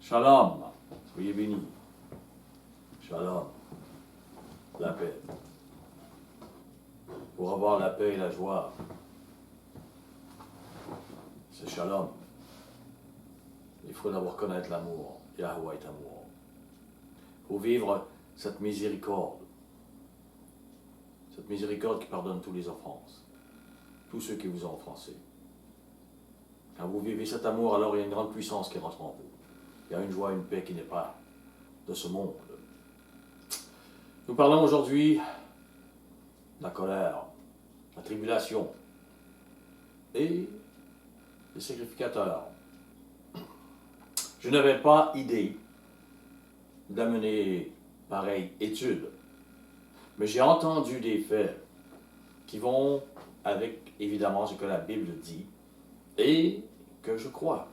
Shalom, soyez bénis. Shalom, la paix. Pour avoir la paix et la joie, c'est Shalom. Il faut d'abord connaître l'amour. Yahweh est amour. Pour vivre cette miséricorde qui pardonne toutes les offenses, tous ceux qui vous ont offensé. Quand vous vivez cet amour, alors il y a une grande puissance qui rentre en vous. Il y a une joie, une paix qui n'est pas de ce monde. Nous parlons aujourd'hui de la colère, la tribulation et les sacrificateurs. Je n'avais pas idée d'amener pareille étude, mais j'ai entendu des faits qui vont avec, évidemment, ce que la Bible dit et que je crois.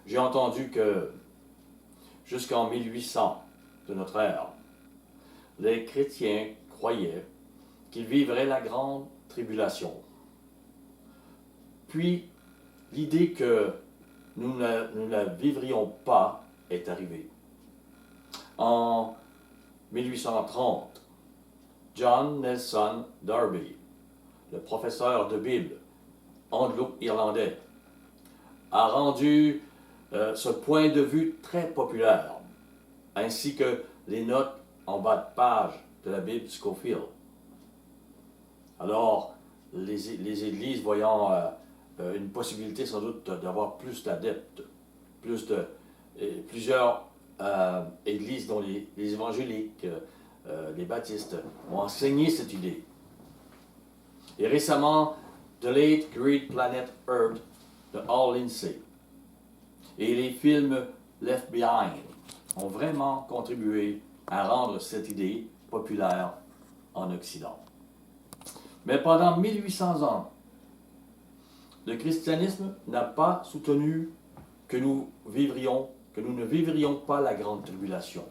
J'ai entendu que jusqu'en 1800 de notre ère, les chrétiens croyaient qu'ils vivraient la grande tribulation. Puis, l'idée que nous ne la vivrions pas est arrivée. En 1830, John Nelson Darby, le professeur de Bible anglo-irlandais, a rendu ce point de vue très populaire, ainsi que les notes en bas de page de la Bible Scofield. Alors, les églises voyant une possibilité sans doute d'avoir plus d'adeptes, plusieurs églises dont les évangéliques, les baptistes ont enseigné cette idée. Et récemment, The Late Great Planet Earth de Hal Lindsey et les films Left Behind ont vraiment contribué à rendre cette idée populaire en Occident. Mais pendant 1800 ans, le christianisme n'a pas soutenu que nous ne vivrions pas la grande tribulation.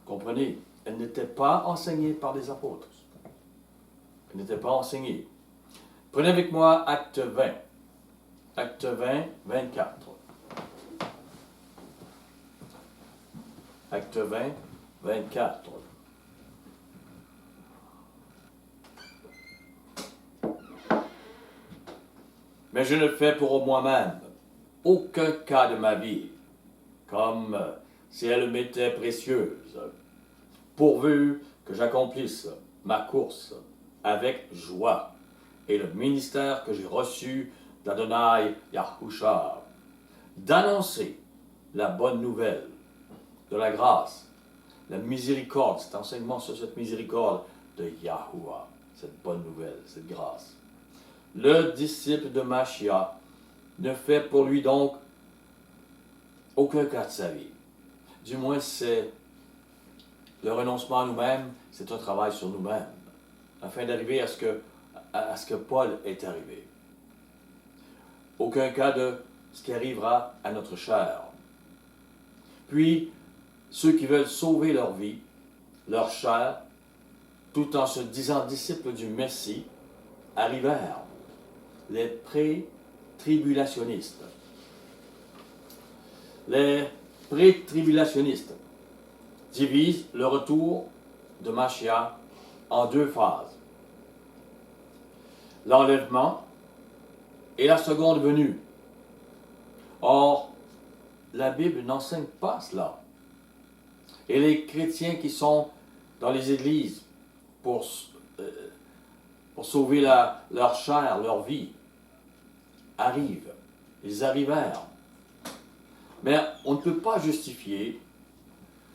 Comprenez, elle n'était pas enseignée par les apôtres. Elle n'était pas enseignée. Prenez avec moi Acte 20. Acte 20, 24. Acte 20, 24. Mais je ne fais pour moi-même aucun cas de ma vie, comme si elle m'était précieuse, pourvu que j'accomplisse ma course avec joie et le ministère que j'ai reçu d'Adonai Yahushua, d'annoncer la bonne nouvelle de la grâce, la miséricorde, cet enseignement sur cette miséricorde de Yahuwah, cette bonne nouvelle, cette grâce. Le disciple de Mashiach ne fait pour lui donc aucun cas de sa vie. Du moins, c'est le renoncement à nous-mêmes, c'est un travail sur nous-mêmes, afin d'arriver à ce que Paul est arrivé. Aucun cas de ce qui arrivera à notre chair. Puis, ceux qui veulent sauver leur vie, leur chair, tout en se disant disciples du Messie, arrivèrent. Les pré-tribulationnistes. Les pré-tribulationnistes divisent le retour de Mashiach en deux phases. L'enlèvement et la seconde venue. Or, la Bible n'enseigne pas cela. Et les chrétiens qui sont dans les églises pour sauver leur chair, leur vie, arrivent. Ils arrivèrent. Mais on ne peut pas justifier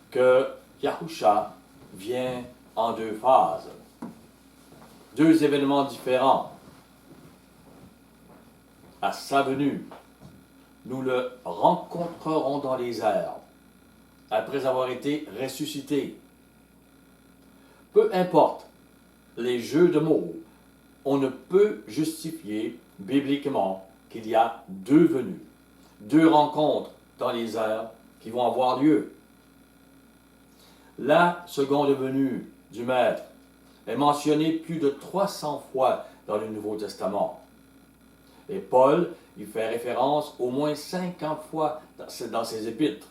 que Yahusha vient en deux phases. Deux événements différents. À sa venue, nous le rencontrerons dans les airs, après avoir été ressuscités. Peu importe les jeux de mots, on ne peut justifier bibliquement qu'il y a deux venues, deux rencontres dans les airs qui vont avoir lieu. La seconde venue du Maître est mentionnée plus de 300 fois dans le Nouveau Testament. Et Paul y fait référence au moins 50 fois dans ses épîtres.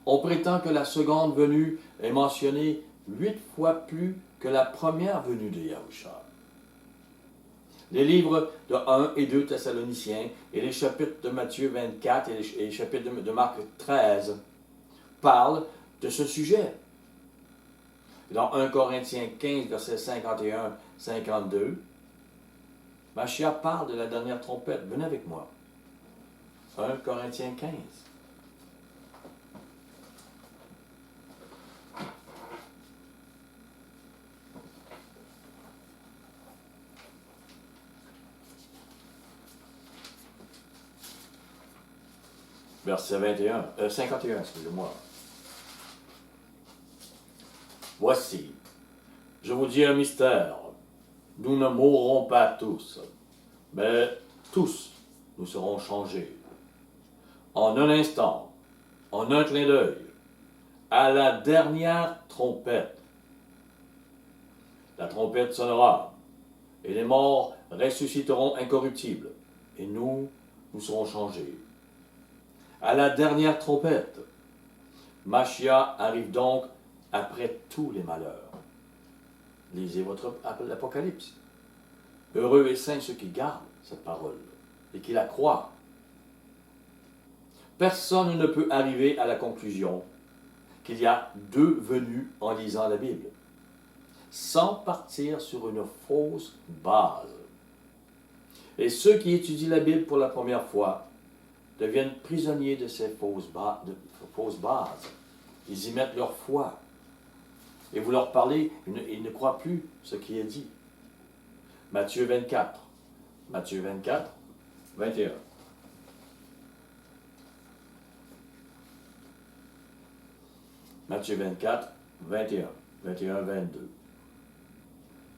On prétend que la seconde venue est mentionnée 8 fois plus que la première venue de Yahusha. Les livres de 1 et 2 Thessaloniciens et les chapitres de Matthieu 24 et les chapitres de Marc 13 parlent de ce sujet. Dans 1 Corinthiens 15, versets 51-52, Machia parle de la dernière trompette. Venez avec moi. 1 Corinthiens 15. Verset 51, excusez-moi. Voici, je vous dis un mystère. Nous ne mourrons pas tous, mais tous nous serons changés. En un instant, en un clin d'œil, à la dernière trompette. La trompette sonnera, et les morts ressusciteront incorruptibles, et nous serons changés. À la dernière trompette, Machia arrive donc après tous les malheurs. Lisez votre Apocalypse. Heureux et saints ceux qui gardent cette parole et qui la croient. Personne ne peut arriver à la conclusion qu'il y a deux venues en lisant la Bible, sans partir sur une fausse base. Et ceux qui étudient la Bible pour la première fois deviennent prisonniers de ces fausses bases. Ils y mettent leur foi. Et vous leur parlez, ils ne croient plus ce qui est dit. Matthieu 24. Matthieu 24, 21. Matthieu 24, 21. 21, 22.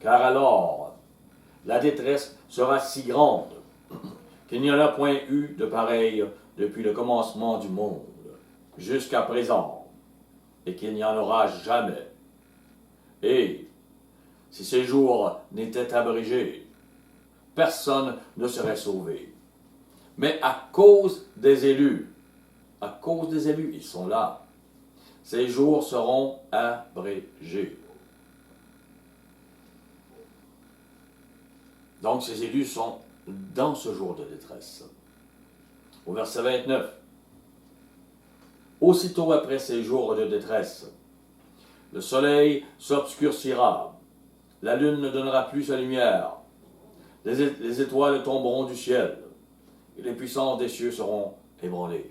Car alors, la détresse sera si grande qu'il n'y en a point eu de pareil depuis le commencement du monde jusqu'à présent, et qu'il n'y en aura jamais. Et si ces jours n'étaient abrégés, personne ne serait sauvé. Mais à cause des élus, ils sont là, ces jours seront abrégés. Donc ces élus sont dans ce jour de détresse. Au verset 29. Aussitôt après ces jours de détresse, le soleil s'obscurcira, la lune ne donnera plus sa lumière, les étoiles tomberont du ciel, et les puissances des cieux seront ébranlées.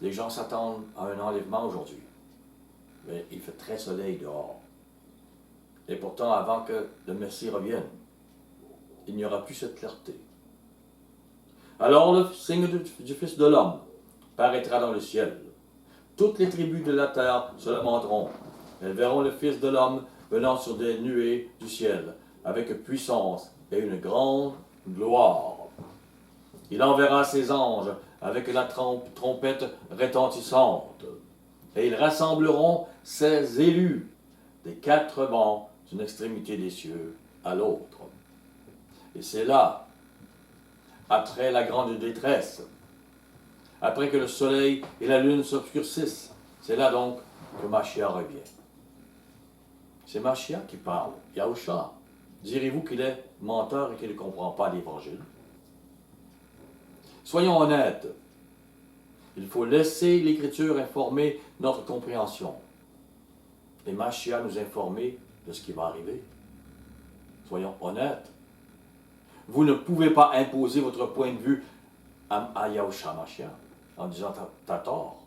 Les gens s'attendent à un enlèvement aujourd'hui, mais il fait très soleil dehors. Et pourtant, avant que le Messie revienne, il n'y aura plus cette clarté. Alors le signe du Fils de l'homme paraîtra dans le ciel. Toutes les tribus de la terre se lamenteront. Elles verront le Fils de l'homme venant sur des nuées du ciel, avec puissance et une grande gloire. Il enverra ses anges avec la trompette retentissante, et ils rassembleront ses élus des quatre vents d'une extrémité des cieux à l'autre. Et c'est là, après la grande détresse, après que le soleil et la lune s'obscurcissent, c'est là donc que Machia revient. C'est Machia qui parle, Yahusha. Direz-vous qu'il est menteur et qu'il ne comprend pas l'Évangile? Soyons honnêtes. Il faut laisser l'Écriture informer notre compréhension. Et Machia nous informer de ce qui va arriver. Soyons honnêtes. Vous ne pouvez pas imposer votre point de vue à Yahusha Machia en disant t'as tort.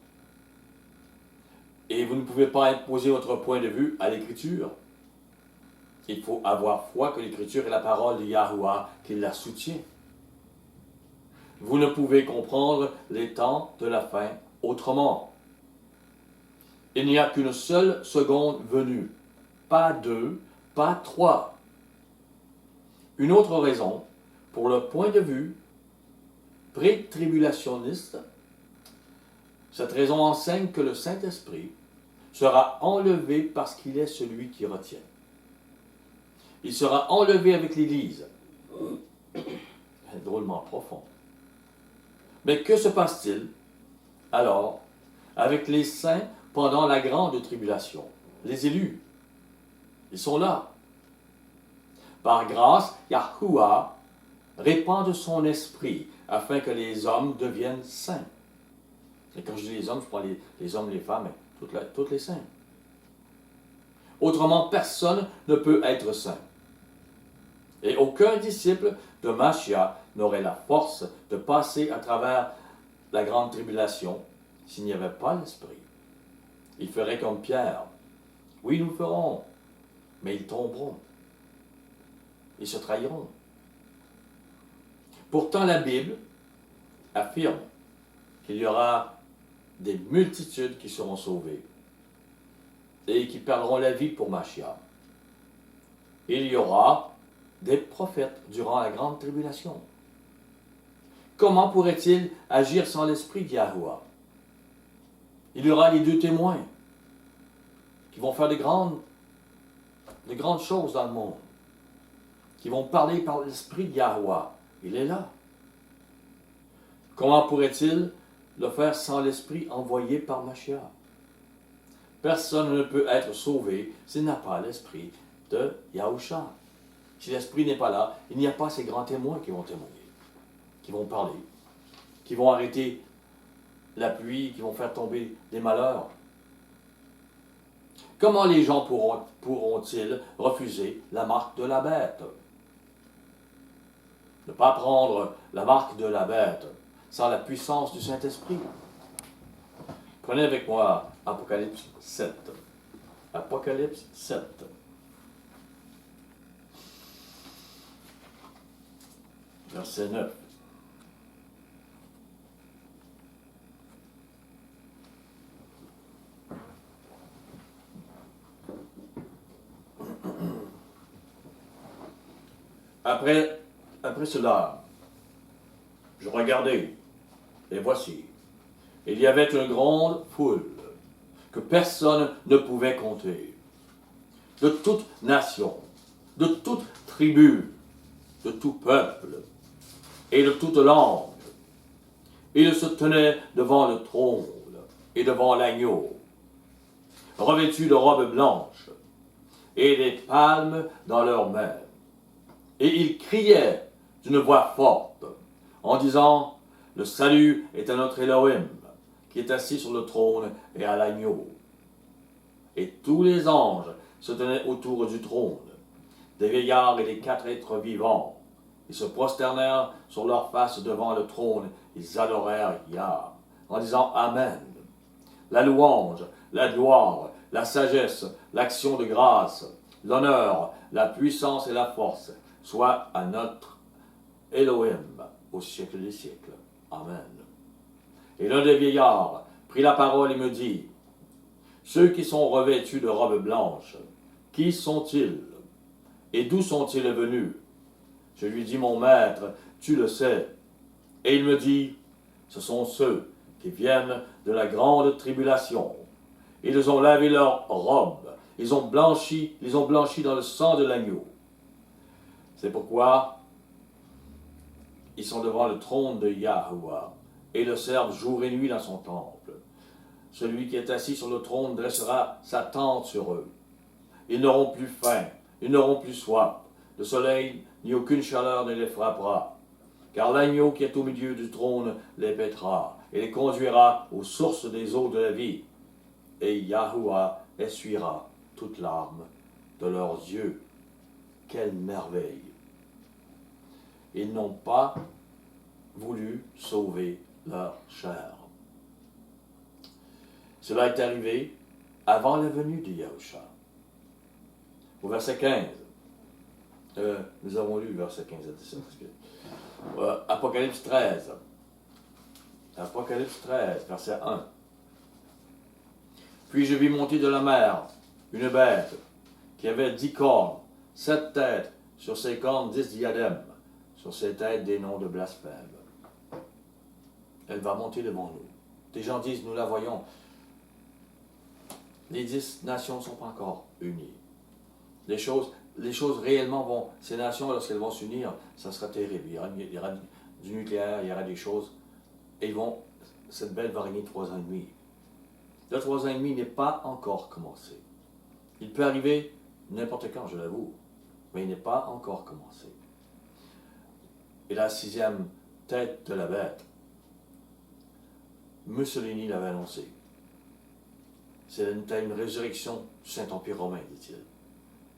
Et vous ne pouvez pas imposer votre point de vue à l'Écriture. Il faut avoir foi que l'Écriture est la parole de Yahuwah qui la soutient. Vous ne pouvez comprendre les temps de la fin autrement. Il n'y a qu'une seule seconde venue, pas deux, pas trois. Une autre raison, pour le point de vue pré-tribulationniste, cette raison enseigne que le Saint-Esprit sera enlevé parce qu'il est celui qui retient. Il sera enlevé avec l'Église. Drôlement profond. Mais que se passe-t-il alors avec les saints pendant la grande tribulation? Les élus, ils sont là. Par grâce, Yahuwah répand de son esprit afin que les hommes deviennent saints. Et quand je dis les hommes, je prends les hommes, les femmes, toutes les saints. Autrement, personne ne peut être saint. Et aucun disciple de Mashiach n'aurait la force de passer à travers la grande tribulation s'il n'y avait pas l'Esprit. Ils feraient comme Pierre. Oui, nous le ferons, mais ils tomberont. Ils se trahiront. Pourtant, la Bible affirme qu'il y aura des multitudes qui seront sauvées et qui perdront la vie pour Mashiach. Il y aura des prophètes durant la grande tribulation. Comment pourrait-il agir sans l'esprit de Yahuwah? Il y aura les deux témoins qui vont faire de grandes choses dans le monde, qui vont parler par l'esprit de Yahuwah. Il est là. Comment pourrait-il le faire sans l'esprit envoyé par Mashiach? Personne ne peut être sauvé s'il n'a pas l'esprit de Yahusha. Si l'esprit n'est pas là, il n'y a pas ces grands témoins qui vont témoigner, qui vont parler, qui vont arrêter la pluie, qui vont faire tomber des malheurs. Comment les gens pourront-ils refuser la marque de la bête? Ne pas prendre la marque de la bête sans la puissance du Saint-Esprit. Prenez avec moi Apocalypse 7. Apocalypse 7. Verset 9. Après cela, je regardai, et voici, il y avait une grande foule que personne ne pouvait compter, de toute nation, de toute tribu, de tout peuple et de toute langue. Ils se tenaient devant le trône et devant l'agneau, revêtus de robes blanches et des palmes dans leurs mains. Et ils criaient d'une voix forte en disant: le salut est à notre Elohim, qui est assis sur le trône et à l'agneau. Et tous les anges se tenaient autour du trône, des vieillards et des 4 êtres vivants. Ils se prosternèrent sur leurs faces devant le trône. Ils adorèrent Yah, en disant Amen. La louange, la gloire, la sagesse, l'action de grâce, l'honneur, la puissance et la force, soit à notre Elohim au siècle des siècles. Amen. Et l'un des vieillards prit la parole et me dit: ceux qui sont revêtus de robes blanches, qui sont-ils? Et d'où sont-ils venus? Je lui dis: mon maître, tu le sais. Et il me dit: ce sont ceux qui viennent de la grande tribulation. Ils ont lavé leurs robes, ils ont blanchi dans le sang de l'agneau. C'est pourquoi ils sont devant le trône de Yahuwah et le servent jour et nuit dans son temple. Celui qui est assis sur le trône dressera sa tente sur eux. Ils n'auront plus faim, ils n'auront plus soif. Le soleil ni aucune chaleur ne les frappera. Car l'agneau qui est au milieu du trône les paîtra et les conduira aux sources des eaux de la vie. Et Yahuwah essuiera toute larme de leurs yeux. Quelle merveille! Ils n'ont pas voulu sauver leur chair. Cela est arrivé avant la venue de Yahusha. Au verset 15, nous avons lu verset 15 à 17. Apocalypse 13. Apocalypse 13, verset 1. Puis je vis monter de la mer une bête qui avait 10 cornes, 7 têtes, sur ses cornes 10 diadèmes, sur ses têtes des noms de blasphème. Elle va monter devant nous. Des gens disent: nous la voyons. Les 10 nations ne sont pas encore unies. les choses réellement vont, ces nations, lorsqu'elles vont s'unir, ça sera terrible. Il y aura du nucléaire, il y aura des choses, et cette bête va régner 3 ans et demi. Le 3 ans et demi n'est pas encore commencé. Il peut arriver n'importe quand, je l'avoue, mais il n'est pas encore commencé. Et la 6e tête de la bête, Mussolini l'avait annoncé. C'est une résurrection du Saint-Empire romain, dit-il.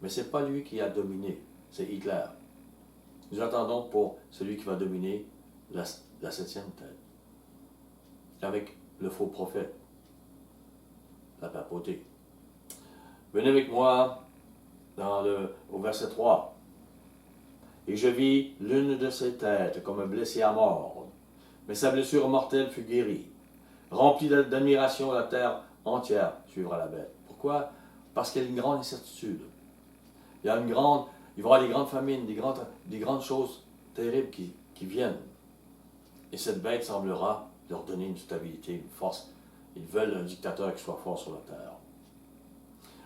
Mais ce n'est pas lui qui a dominé, c'est Hitler. Nous attendons pour celui qui va dominer la 7e tête, avec le faux prophète, la papauté. Venez avec moi au verset 3. Et je vis l'une de ses têtes comme un blessé à mort, mais sa blessure mortelle fut guérie. Remplie d'admiration, la terre entière suivra la bête. Pourquoi? Parce qu'il y a une grande incertitude. Il va y avoir des grandes famines, des grandes choses terribles qui viennent. Et cette bête semblera leur donner une stabilité, une force. Ils veulent un dictateur qui soit fort sur la terre.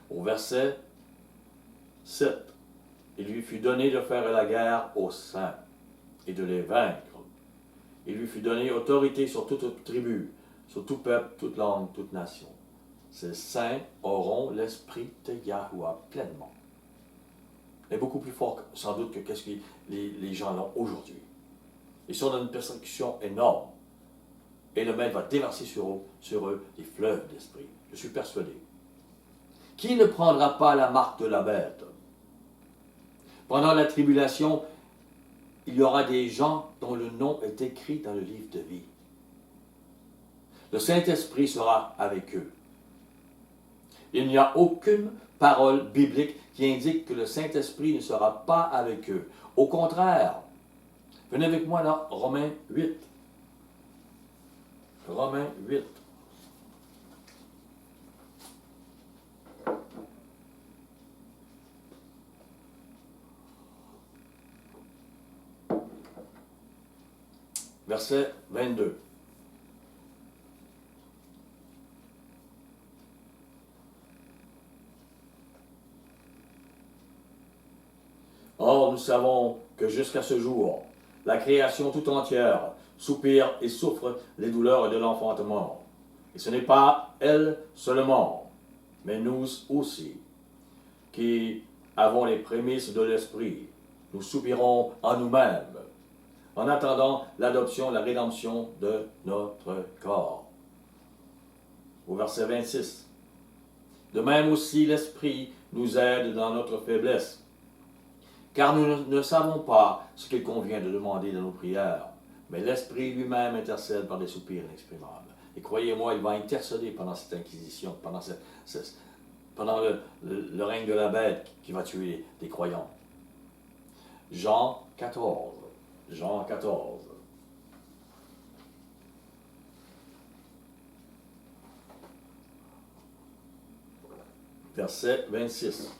Au verset 7, il lui fut donné de faire la guerre aux saints et de les vaincre. Il lui fut donné autorité sur toute tribu, sur tout peuple, toute langue, toute nation. Ces saints auront l'esprit de Yahuwah pleinement. Et beaucoup plus fort, sans doute, que ce que les gens ont aujourd'hui. Ils sont dans une persécution énorme. Et le maître va déverser sur eux des fleuves d'esprit. Je suis persuadé. Qui ne prendra pas la marque de la bête? Pendant la tribulation, il y aura des gens dont le nom est écrit dans le livre de vie. Le Saint-Esprit sera avec eux. Il n'y a aucune parole biblique qui indique que le Saint-Esprit ne sera pas avec eux. Au contraire, venez avec moi dans Romains 8. Romains 8. Verset 22. Or, nous savons que jusqu'à ce jour, la création tout entière soupire et souffre les douleurs de l'enfantement. Et ce n'est pas elle seulement, mais nous aussi, qui avons les prémices de l'Esprit. Nous soupirons en nous-mêmes, en attendant l'adoption, la rédemption de notre corps. Au verset 26. De même aussi l'Esprit nous aide dans notre faiblesse, car nous ne savons pas ce qu'il convient de demander dans nos prières, mais l'Esprit lui-même intercède par des soupirs inexprimables. Et croyez-moi, il va intercéder pendant cette inquisition, pendant le règne de la bête qui va tuer des croyants. Jean 14. Jean 14. Verset 26.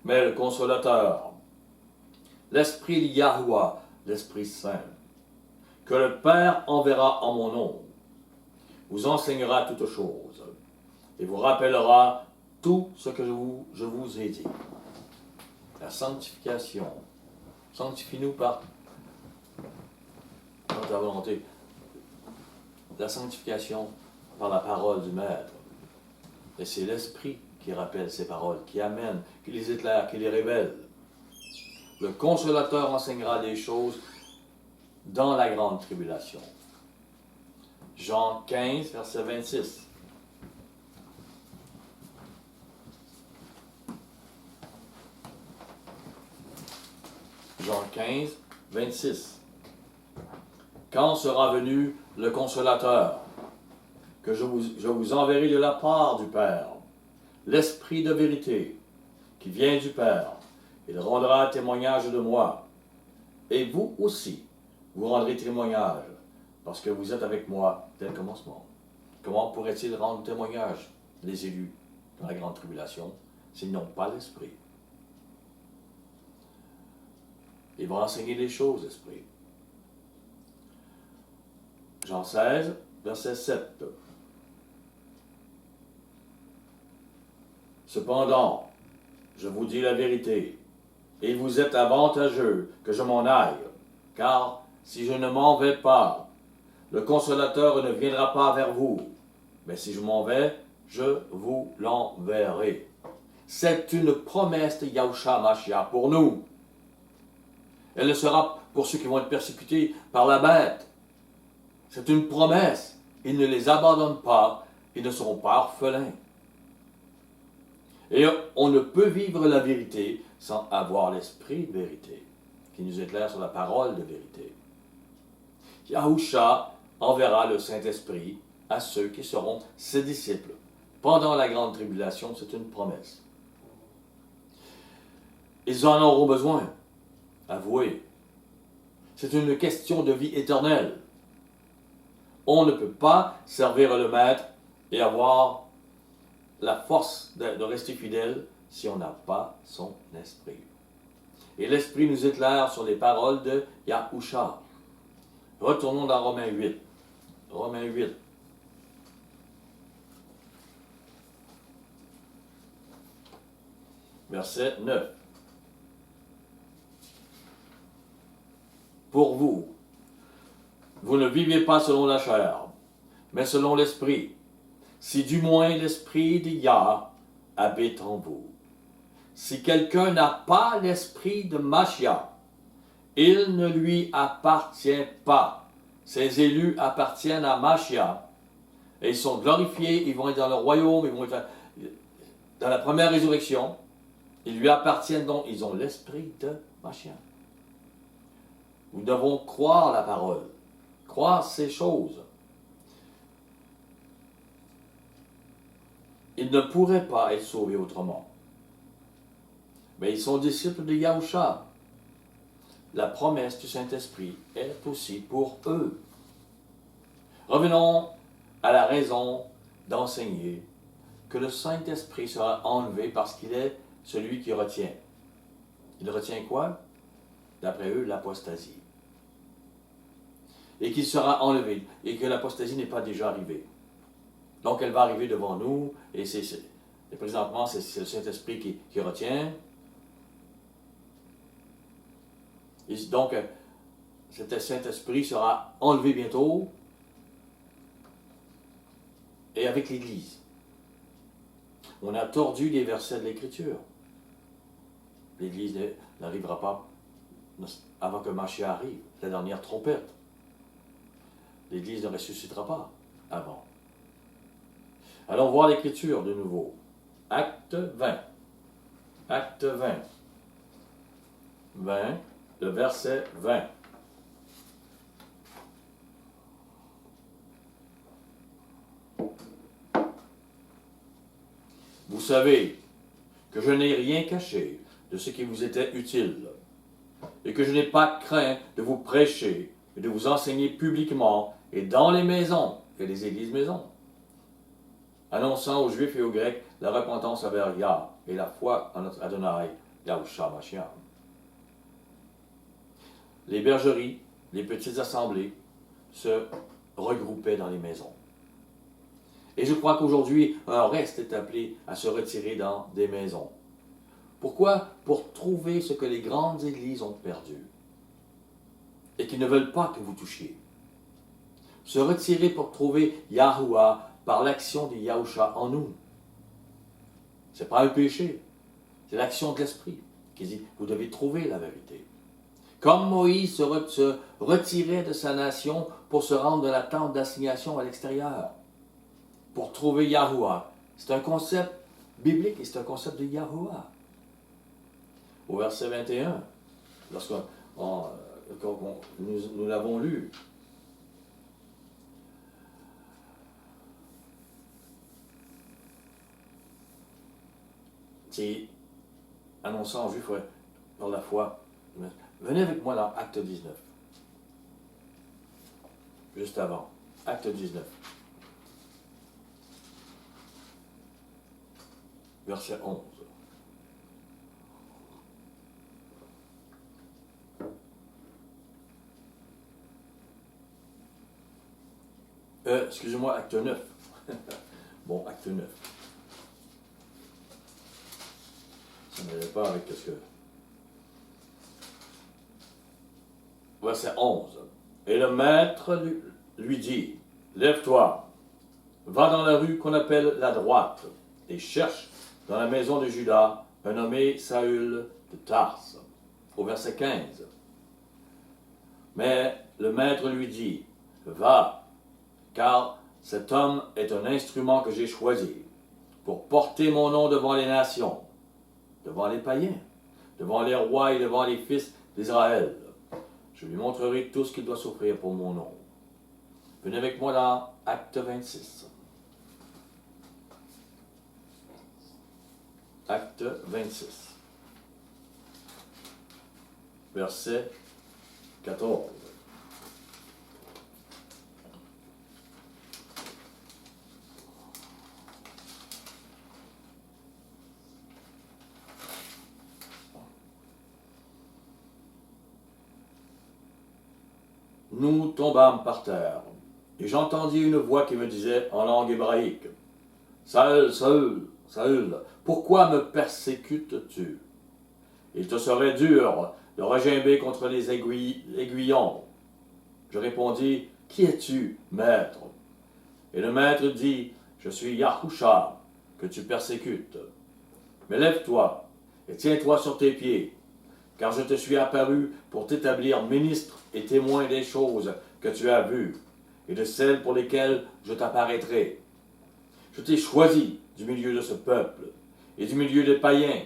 Mais le Consolateur, l'Esprit de Yahuwah, l'Esprit Saint, que le Père enverra en mon nom, vous enseignera toutes choses et vous rappellera tout ce que je vous ai dit. La sanctification. Sanctifie-nous par ta volonté. La sanctification par la parole du Maître. Et c'est l'Esprit qui rappelle ces paroles, qui amène, qui les éclaire, qui les révèle. Le Consolateur enseignera des choses dans la grande tribulation. Jean 15, verset 26. Jean 15, 26. Quand sera venu le Consolateur, que je vous enverrai de la part du Père, l'Esprit de vérité, qui vient du Père, il rendra témoignage de moi. Et vous aussi, vous rendrez témoignage, parce que vous êtes avec moi dès le commencement. Comment pourraient-ils rendre témoignage, les élus, dans la grande tribulation, s'ils n'ont pas l'Esprit? Il va enseigner des choses, l'Esprit. Jean 16, verset 7. Cependant, je vous dis la vérité, et il vous est avantageux que je m'en aille, car si je ne m'en vais pas, le consolateur ne viendra pas vers vous, mais si je m'en vais, je vous l'enverrai. C'est une promesse de Yahushua Mashiach pour nous. Elle le sera pour ceux qui vont être persécutés par la bête. C'est une promesse. Il ne les abandonne pas. Ils ne seront pas orphelins. Et on ne peut vivre la vérité sans avoir l'esprit de vérité, qui nous éclaire sur la parole de vérité. Yahushua enverra le Saint-Esprit à ceux qui seront ses disciples. Pendant la grande tribulation, c'est une promesse. Ils en auront besoin. Avouez. C'est une question de vie éternelle. On ne peut pas servir le Maître et avoir la force de rester fidèle si on n'a pas son esprit. Et l'esprit nous éclaire sur les paroles de Yahushua. Retournons dans Romains 8. Romains 8. Verset 9. Pour vous, vous ne vivez pas selon la chair, mais selon l'esprit, si du moins l'esprit de Yah habite en vous. Si quelqu'un n'a pas l'esprit de Mashiach, il ne lui appartient pas. Ses élus appartiennent à Mashiach, et ils sont glorifiés, ils vont être dans le royaume, ils vont être dans la première résurrection. Ils lui appartiennent donc, ils ont l'esprit de Mashiach. Nous devons croire la parole, croire ces choses. Ils ne pourraient pas être sauvés autrement. Mais ils sont disciples de Yahushua. La promesse du Saint-Esprit est aussi pour eux. Revenons à la raison d'enseigner que le Saint-Esprit sera enlevé parce qu'il est celui qui retient. Il retient quoi? D'après eux, l'apostasie. Et qu'il sera enlevé, et que l'apostasie n'est pas déjà arrivée. Donc elle va arriver devant nous, et présentement c'est le Saint-Esprit qui retient. Et donc cet Saint-Esprit sera enlevé bientôt, et avec l'Église. On a tordu les versets de l'Écriture. L'Église n'arrivera pas avant que Mashiach arrive, la dernière trompette. L'Église ne ressuscitera pas avant. Allons voir l'Écriture de nouveau. Acte 20. Acte 20. 20, le verset 20. Vous savez que je n'ai rien caché de ce qui vous était utile, et que je n'ai pas craint de vous prêcher et de vous enseigner publiquement et dans les maisons et les églises maisons, annonçant aux Juifs et aux Grecs la repentance envers Yah et la foi en notre Adonai, Yahushua Mashiach. Les bergeries, les petites assemblées se regroupaient dans les maisons. Et je crois qu'aujourd'hui, un reste est appelé à se retirer dans des maisons. Pourquoi? Pour trouver ce que les grandes églises ont perdu et qui ne veulent pas que vous touchiez. Se retirer pour trouver Yahuwah par l'action de Yahushua en nous. Ce n'est pas un péché, c'est l'action de l'Esprit qui dit, vous devez trouver la vérité. Comme Moïse se retirait de sa nation pour se rendre de la tente d'assignation à l'extérieur, pour trouver Yahuwah. C'est un concept biblique et c'est un concept de Yahuwah. Au verset 21, lorsque nous l'avons lu, c'est annonçant aux Juifs par la foi. Venez avec moi dans Acte 19. Juste avant. Acte 19. Verset 11. Excusez-moi, acte 9. Bon, acte 9. ça n'allait pas avec ce que... Verset 11. Et le maître lui dit, lève-toi, va dans la rue qu'on appelle la droite, et cherche dans la maison de Judas un nommé Saül de Tarse. Au verset 15. Mais le maître lui dit, va, car cet homme est un instrument que j'ai choisi pour porter mon nom devant les nations, devant les païens, devant les rois et devant les fils d'Israël. Je lui montrerai tout ce qu'il doit souffrir pour mon nom. Venez avec moi dans Acte 26. Acte 26. Verset 14. Nous tombâmes par terre, et j'entendis une voix qui me disait en langue hébraïque, « Saül, Saül, Saül, pourquoi me persécutes-tu? Il te serait dur de regimber contre les aiguillons. » Je répondis, « Qui es-tu, maître? » Et le maître dit, « Je suis Yahusha, que tu persécutes. Mais lève-toi et tiens-toi sur tes pieds, car je te suis apparu pour t'établir ministre et témoin des choses que tu as vues, et de celles pour lesquelles je t'apparaîtrai. Je t'ai choisi du milieu de ce peuple, et du milieu des païens,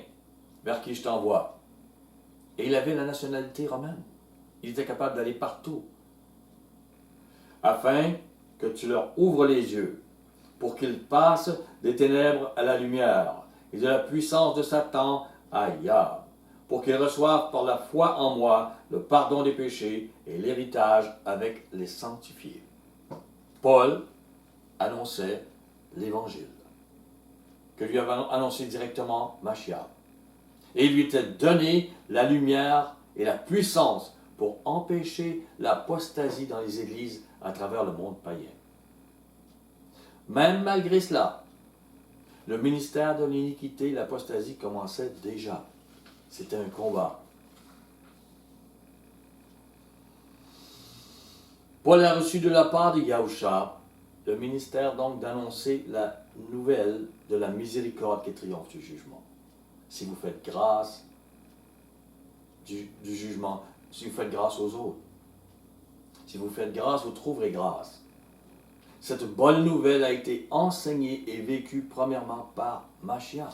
vers qui je t'envoie. » Et il avait la nationalité romaine. Il était capable d'aller partout. Afin que tu leur ouvres les yeux, pour qu'ils passent des ténèbres à la lumière, et de la puissance de Satan à Yah, pour qu'ils reçoivent par la foi en moi le pardon des péchés et l'héritage avec les sanctifiés. Paul annonçait l'Évangile, que lui avait annoncé directement Machiav. Et il lui était donné la lumière et la puissance pour empêcher l'apostasie dans les églises à travers le monde païen. Même malgré cela, le ministère de l'iniquité et l'apostasie commençait déjà. C'était un combat. Paul a reçu de la part de Yahusha le ministère donc d'annoncer la nouvelle de la miséricorde qui triomphe du jugement. Si vous faites grâce du jugement, si vous faites grâce aux autres, si vous faites grâce, vous trouverez grâce. Cette bonne nouvelle a été enseignée et vécue premièrement par Machiav.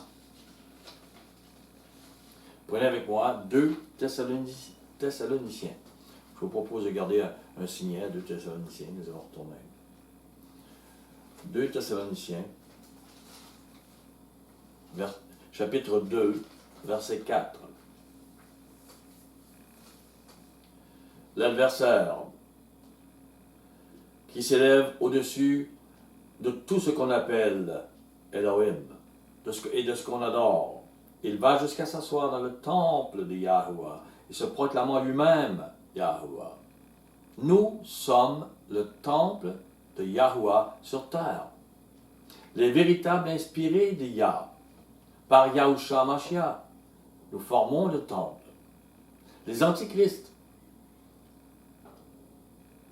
Prenez avec moi 2 Thessaloniciens. Je vous propose de garder un signet à 2 Thessaloniciens. Nous allons retourner. 2 Thessaloniciens, chapitre 2, verset 4. L'adversaire qui s'élève au-dessus de tout ce qu'on appelle Elohim et de ce qu'on adore. Il va jusqu'à s'asseoir dans le temple de Yahuwah et se proclamant lui-même Yahuwah. Nous sommes le temple de Yahuwah sur terre. Les véritables inspirés de Yah, par Yahusha Mashiach, nous formons le temple. Les antichrists,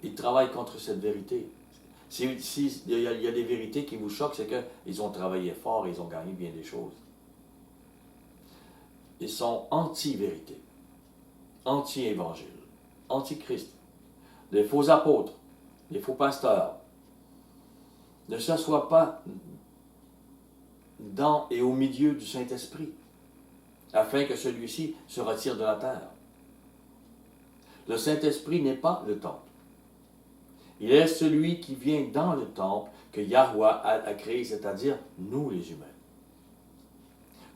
ils travaillent contre cette vérité. S'il y a des vérités qui vous choquent, c'est qu'ils ont travaillé fort et ils ont gagné bien des choses. Ils sont anti-vérité, anti-évangile, anti-Christ. Les faux apôtres, les faux pasteurs ne s'assoient pas dans et au milieu du Saint-Esprit, afin que celui-ci se retire de la terre. Le Saint-Esprit n'est pas le temple. Il est celui qui vient dans le temple que Yahuwah a créé, c'est-à-dire nous les humains.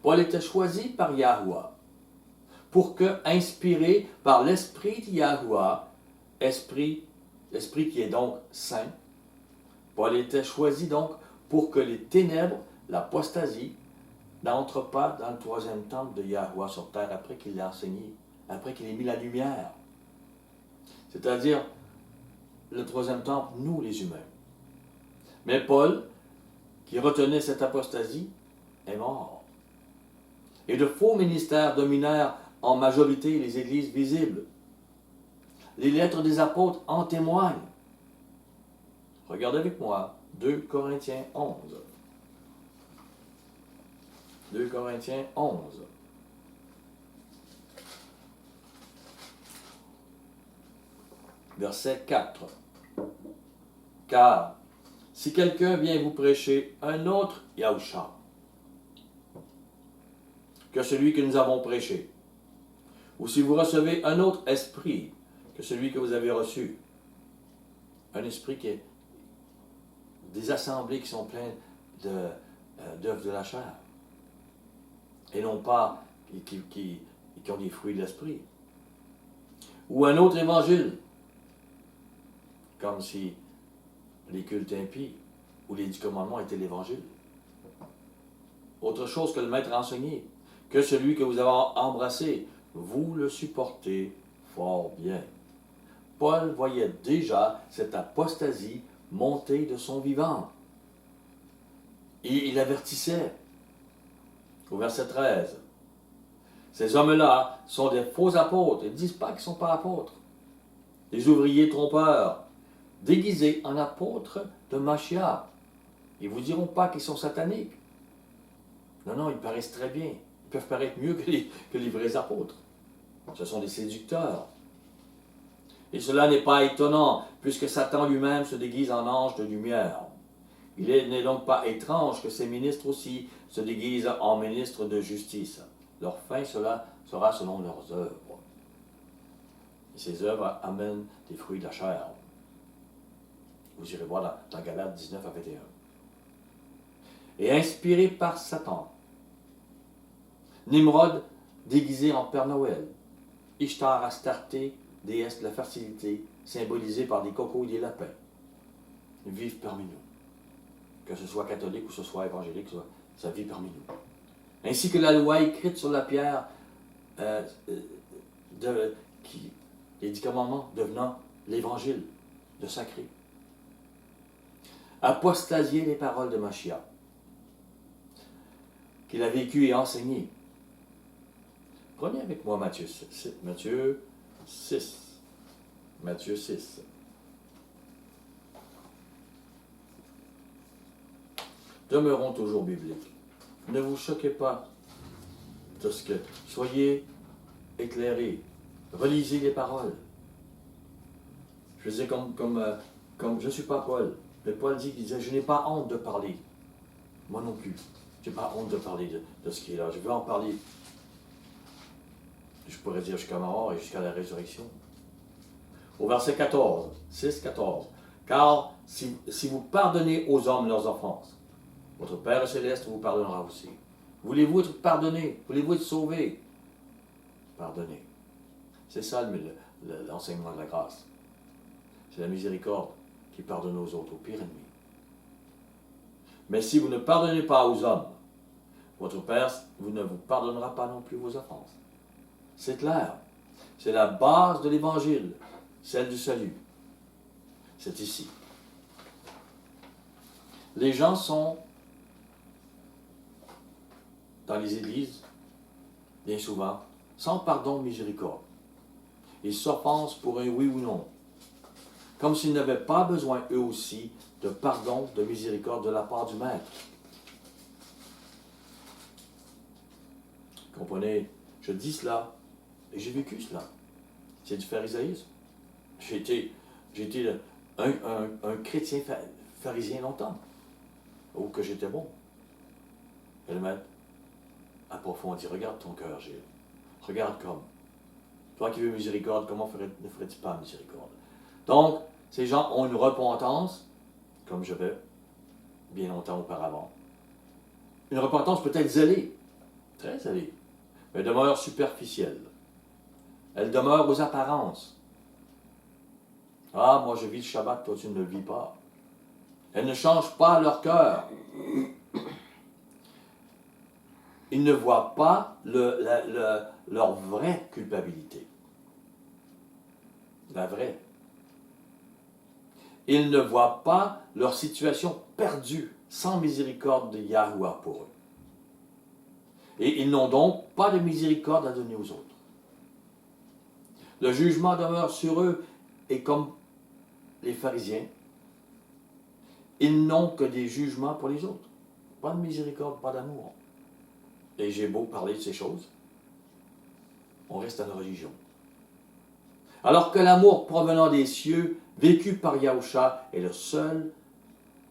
Paul était choisi par Yahuwah pour que, inspiré par l'esprit de Yahuwah, l'esprit qui est donc saint, Paul était choisi donc pour que les ténèbres, l'apostasie, n'entrent pas dans le 3e temple de Yahuwah sur terre après qu'il l'ait enseigné, après qu'il ait mis la lumière. C'est-à-dire le 3e temple, nous les humains. Mais Paul, qui retenait cette apostasie, est mort. et de faux ministères dominèrent en majorité les églises visibles. Les lettres des apôtres en témoignent. Regardez avec moi 2 Corinthiens 11. 2 Corinthiens 11. Verset 4. Car si quelqu'un vient vous prêcher un autre Yahushua que celui que nous avons prêché, ou si vous recevez un autre esprit que celui que vous avez reçu, un esprit qui est des assemblées qui sont pleines d'œuvres de la chair, et non pas qui ont des fruits de l'esprit, ou un autre évangile, comme si les cultes impies ou les 10 commandements étaient l'évangile. Autre chose que le maître a enseigné, que celui que vous avez embrassé, vous le supportez fort bien. Paul voyait déjà cette apostasie monter de son vivant. Et il avertissait au verset 13. Ces hommes-là sont des faux apôtres. Ils ne disent pas qu'ils ne sont pas apôtres. Des ouvriers trompeurs, déguisés en apôtres de Mashiach. Ils ne vous diront pas qu'ils sont sataniques. Non, ils paraissent très bien. Ils peuvent paraître mieux que les vrais apôtres. Ce sont des séducteurs. Et cela n'est pas étonnant, puisque Satan lui-même se déguise en ange de lumière. Il n'est donc pas étrange que ces ministres aussi se déguisent en ministres de justice. Leur fin sera selon leurs œuvres. Et ces œuvres amènent des fruits de la chair. Vous irez voir dans Galates 19 à 21. Et inspiré par Satan, Nimrod déguisé en Père Noël, Ishtar Astarté, déesse de la fertilité, symbolisée par des cocos et des lapins, vivent parmi nous. Que ce soit catholique ou ce soit évangélique, ça vit parmi nous. Ainsi que la loi écrite sur la pierre, les 10 commandements devenant l'évangile de sacré. Apostasier les paroles de Mashiach, qu'il a vécu et enseigné. Prenez avec moi Matthieu 6. Matthieu 6. Demeurons toujours bibliques. Ne vous choquez pas de ce que... Soyez éclairés. Relisez les paroles. Je disais comme je ne suis pas Paul. Mais Paul disait, je n'ai pas honte de parler. Moi non plus. Je n'ai pas honte de parler de ce qui est là. Je veux en parler. Je pourrais dire jusqu'à ma mort et jusqu'à la résurrection. Au verset 14, 6, 14. Car si vous pardonnez aux hommes leurs offenses, votre Père céleste vous pardonnera aussi. Voulez-vous être pardonné? Voulez-vous être sauvé? Pardonnez. C'est ça l'enseignement de la grâce. C'est la miséricorde qui pardonne aux autres, au pire ennemi. Mais si vous ne pardonnez pas aux hommes, votre Père ne vous pardonnera pas non plus vos offenses. C'est clair. C'est la base de l'Évangile, celle du salut. C'est ici. Les gens sont dans les églises, bien souvent, sans pardon miséricorde. Ils s'offensent pour un oui ou non, comme s'ils n'avaient pas besoin, eux aussi, de pardon, de miséricorde de la part du Maître. Comprenez, je dis cela, et j'ai vécu cela. C'est du pharisaïsme. J'ai été un chrétien pharisien longtemps, ou que j'étais bon. Et le Maître approfondit, regarde ton cœur, Gilles. Regarde comme. Toi qui veux miséricorde, comment ne ferais-tu pas miséricorde? Donc, ces gens ont une repentance, comme j'avais bien longtemps auparavant. Une repentance peut-être zélée, très zélée, mais demeure superficielle. Elle demeure aux apparences. Ah, moi je vis le Shabbat, toi tu ne le vis pas. Elle ne change pas leur cœur. Ils ne voient pas leur vraie culpabilité. La vraie. Ils ne voient pas leur situation perdue, sans miséricorde de Yahuwah pour eux. Et ils n'ont donc pas de miséricorde à donner aux autres. Le jugement demeure sur eux, et comme les pharisiens, ils n'ont que des jugements pour les autres. Pas de miséricorde, pas d'amour. Et j'ai beau parler de ces choses, on reste à nos religions. Alors que l'amour provenant des cieux, vécu par Yahusha, est le seul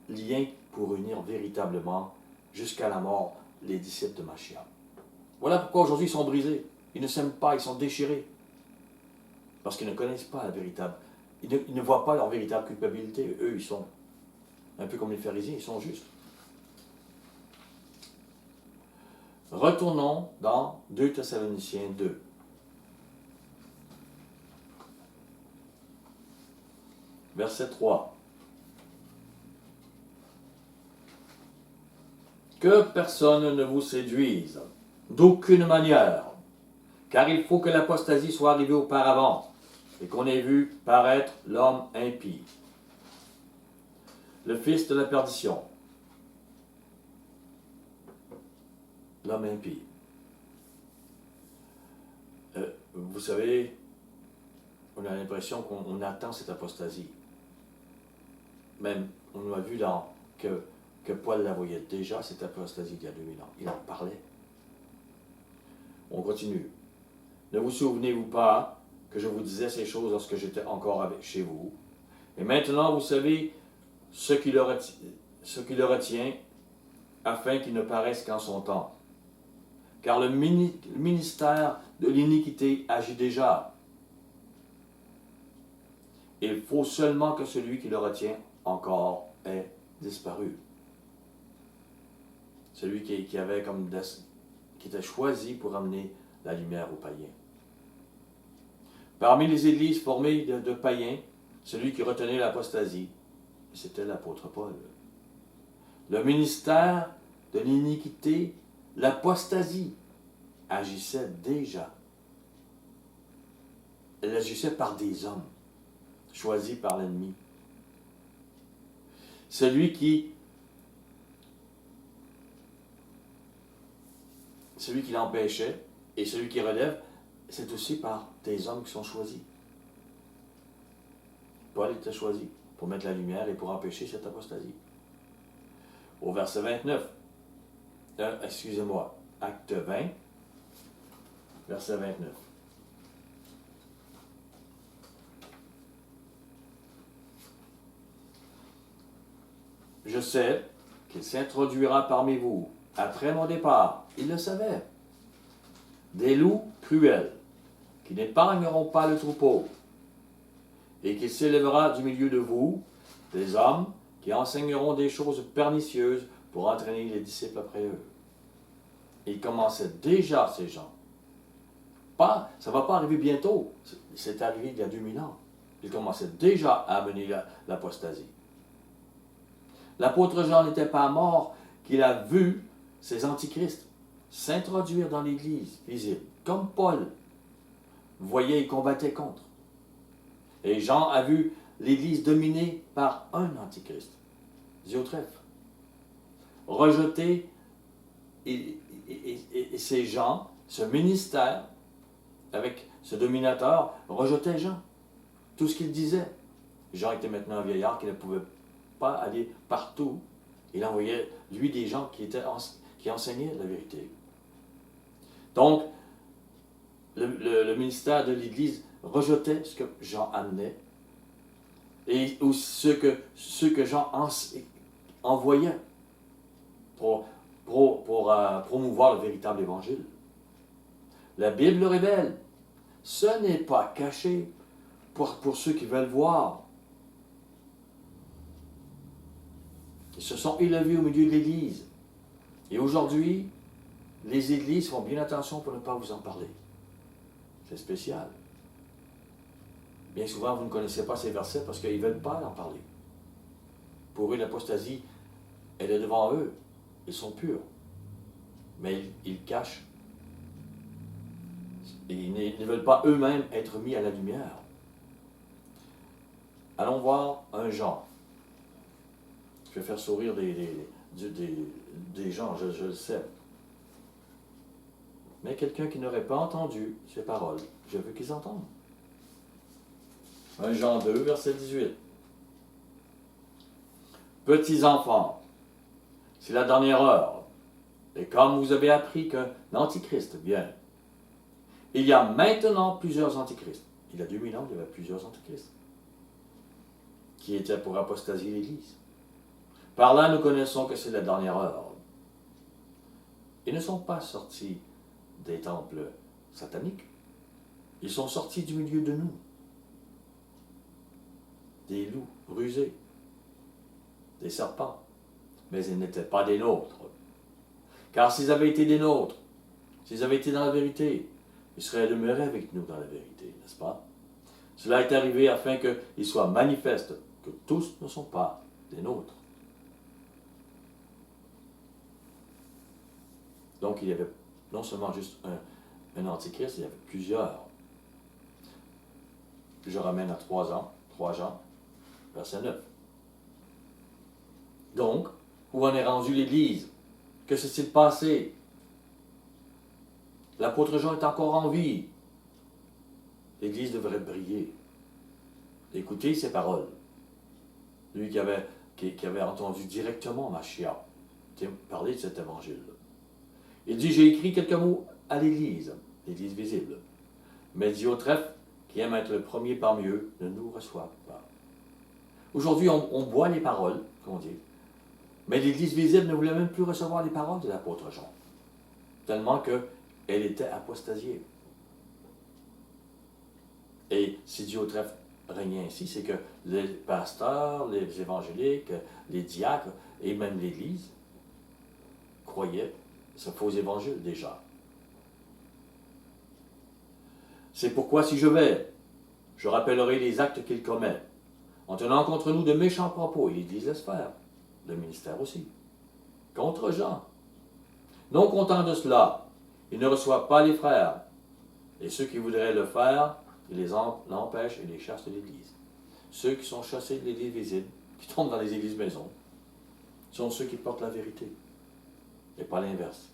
lien pour unir véritablement jusqu'à la mort les disciples de Mashiach. Voilà pourquoi aujourd'hui ils sont brisés. Ils ne s'aiment pas, ils sont déchirés. Parce qu'ils ne connaissent pas la véritable. Ils ne voient pas leur véritable culpabilité. Eux, ils sont un peu comme les pharisiens, ils sont justes. Retournons dans 2 Thessaloniciens 2. Verset 3. Que personne ne vous séduise, d'aucune manière, car il faut que l'apostasie soit arrivée auparavant, et qu'on ait vu paraître l'homme impie, le fils de la perdition, l'homme impie. Vous savez, on a l'impression qu'on attend cette apostasie. Même, on a vu que Paul la voyait déjà, cette apostasie d'il y a 2000 ans. Il en parlait. On continue. Ne vous souvenez-vous pas que je vous disais ces choses lorsque j'étais encore chez vous? Et maintenant, vous savez ce qui le retient, afin qu'il ne paraisse qu'en son temps. Car le ministère de l'iniquité agit déjà. Il faut seulement que celui qui le retient encore ait disparu. Celui qui était choisi pour amener la lumière aux païens. Parmi les églises formées de païens, celui qui retenait l'apostasie, c'était l'apôtre Paul. Le ministère de l'iniquité, l'apostasie, agissait déjà. Elle agissait par des hommes, choisis par l'ennemi. Celui qui l'empêchait et celui qui relève, c'est aussi par des hommes qui sont choisis. Paul était choisi pour mettre la lumière et pour empêcher cette apostasie. Au verset 29, Acte 20, verset 29. Je sais qu'il s'introduira parmi vous après mon départ. Il le savait. Des loups cruels qui n'épargneront pas le troupeau, et qu'il s'élèvera du milieu de vous des hommes qui enseigneront des choses pernicieuses pour entraîner les disciples après eux. Il commençait déjà, ces gens. Ça ne va pas arriver bientôt. C'est arrivé il y a 2000 ans. Il commençait déjà à amener l'apostasie. L'apôtre Jean n'était pas mort qu'il a vu ces antichrists s'introduire dans l'Église visible, comme Paul voyait et combattait contre. Et Jean a vu l'Église dominée par un antichrist, Diotrephe. Rejeté, et ces gens, ce ministère, avec ce dominateur, rejetait Jean. Tout ce qu'il disait. Jean était maintenant un vieillard qui ne pouvait pas aller partout. Il envoyait, lui, des gens qui enseignaient la vérité. Donc, le ministère de l'Église rejetait ce que Jean amenait et ou ce que Jean envoyait pour promouvoir le véritable évangile. La Bible le révèle. Ce n'est pas caché pour ceux qui veulent voir. Ils se sont élevés au milieu de l'Église. Et aujourd'hui, les églises font bien attention pour ne pas vous en parler. C'est spécial. Bien souvent, vous ne connaissez pas ces versets parce qu'ils ne veulent pas en parler. Pour eux, l'apostasie, elle est devant eux. Ils sont purs. Mais ils cachent. Et ils ne veulent pas eux-mêmes être mis à la lumière. Allons voir un Jean. Je vais faire sourire des gens, je le sais. Mais quelqu'un qui n'aurait pas entendu ces paroles, je veux qu'ils entendent. 1 Jean 2, verset 18. Petits enfants, c'est la dernière heure. Et comme vous avez appris qu'un antichrist vient, il y a maintenant plusieurs antichrists. Il y a 2000 ans, il y avait plusieurs antichrists qui étaient pour apostasier l'Église. Par là, nous connaissons que c'est la dernière heure. Ils ne sont pas sortis des temples sataniques. Ils sont sortis du milieu de nous. Des loups rusés, des serpents. Mais ils n'étaient pas des nôtres. Car s'ils avaient été des nôtres, s'ils avaient été dans la vérité, ils seraient demeurés avec nous dans la vérité, n'est-ce pas? Cela est arrivé afin qu'il soit manifeste que tous ne sont pas des nôtres. Donc il y avait non seulement juste un antichrist, il y avait plusieurs. Je ramène à 3 Jean, verset 9. Donc, où en est rendue l'Église? Que s'est-il passé? L'apôtre Jean est encore en vie. L'Église devrait briller. Écoutez ces paroles. Lui qui avait entendu directement Mashiach parler de cet évangile. Il dit, j'ai écrit quelques mots à l'Église visible. Mais Diotrephe, qui aime être le premier parmi eux, ne nous reçoit pas. Aujourd'hui, on boit les paroles, comme on dit, mais l'Église visible ne voulait même plus recevoir les paroles de l'apôtre Jean, tellement qu'elle était apostasiée. Et si Diotrephe régnait ainsi, c'est que les pasteurs, les évangéliques, les diacres et même l'Église croyaient ce faux évangile déjà. C'est pourquoi si je vais, je rappellerai les actes qu'il commet, en tenant contre nous de méchants propos, et l'Église laisse faire, le ministère aussi, contre Jean. Non content de cela, il ne reçoit pas les frères, et ceux qui voudraient le faire, il les empêche et les chasse de l'Église. Ceux qui sont chassés de l'Église visible, qui tombent dans les églises maisons, sont ceux qui portent la vérité, et pas l'inverse.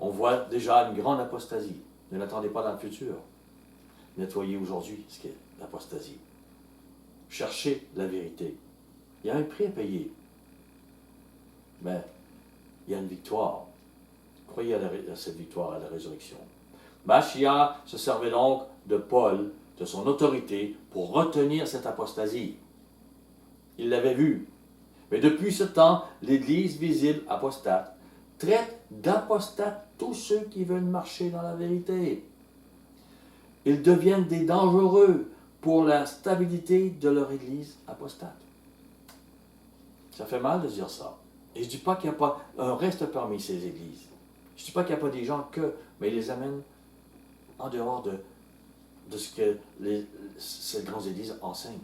On voit déjà une grande apostasie. Ne l'attendez pas dans le futur. Nettoyez aujourd'hui ce qu'est l'apostasie. Cherchez la vérité. Il y a un prix à payer. Mais il y a une victoire. Croyez à cette victoire, à la résurrection. Mashiach se servait donc de Paul, de son autorité, pour retenir cette apostasie. Il l'avait vu. Mais depuis ce temps, l'Église visible apostate traite d'apostates tous ceux qui veulent marcher dans la vérité. Ils deviennent des dangereux pour la stabilité de leur Église apostate. Ça fait mal de dire ça. Et je ne dis pas qu'il n'y a pas un reste parmi ces églises. Je ne dis pas qu'il n'y a pas des gens mais ils les amènent en dehors de ce que ces grandes églises enseignent.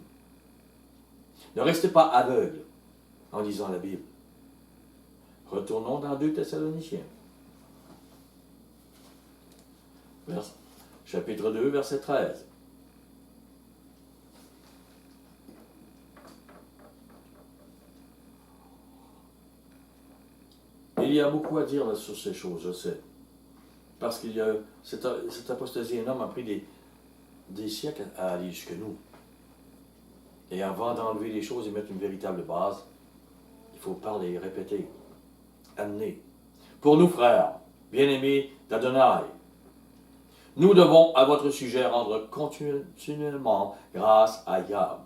Ne restez pas aveugles en lisant la Bible. Retournons dans 2 Thessaloniciens. Chapitre 2, verset 13. Il y a beaucoup à dire là, sur ces choses, je sais. Parce qu'il y a cette apostasie énorme a pris des siècles à aller jusque nous. Et avant d'enlever les choses et mettre une véritable base, il faut parler, répéter, amener. Pour nous, frères, bien-aimés d'Adonai, nous devons à votre sujet rendre continuellement grâce à Yah,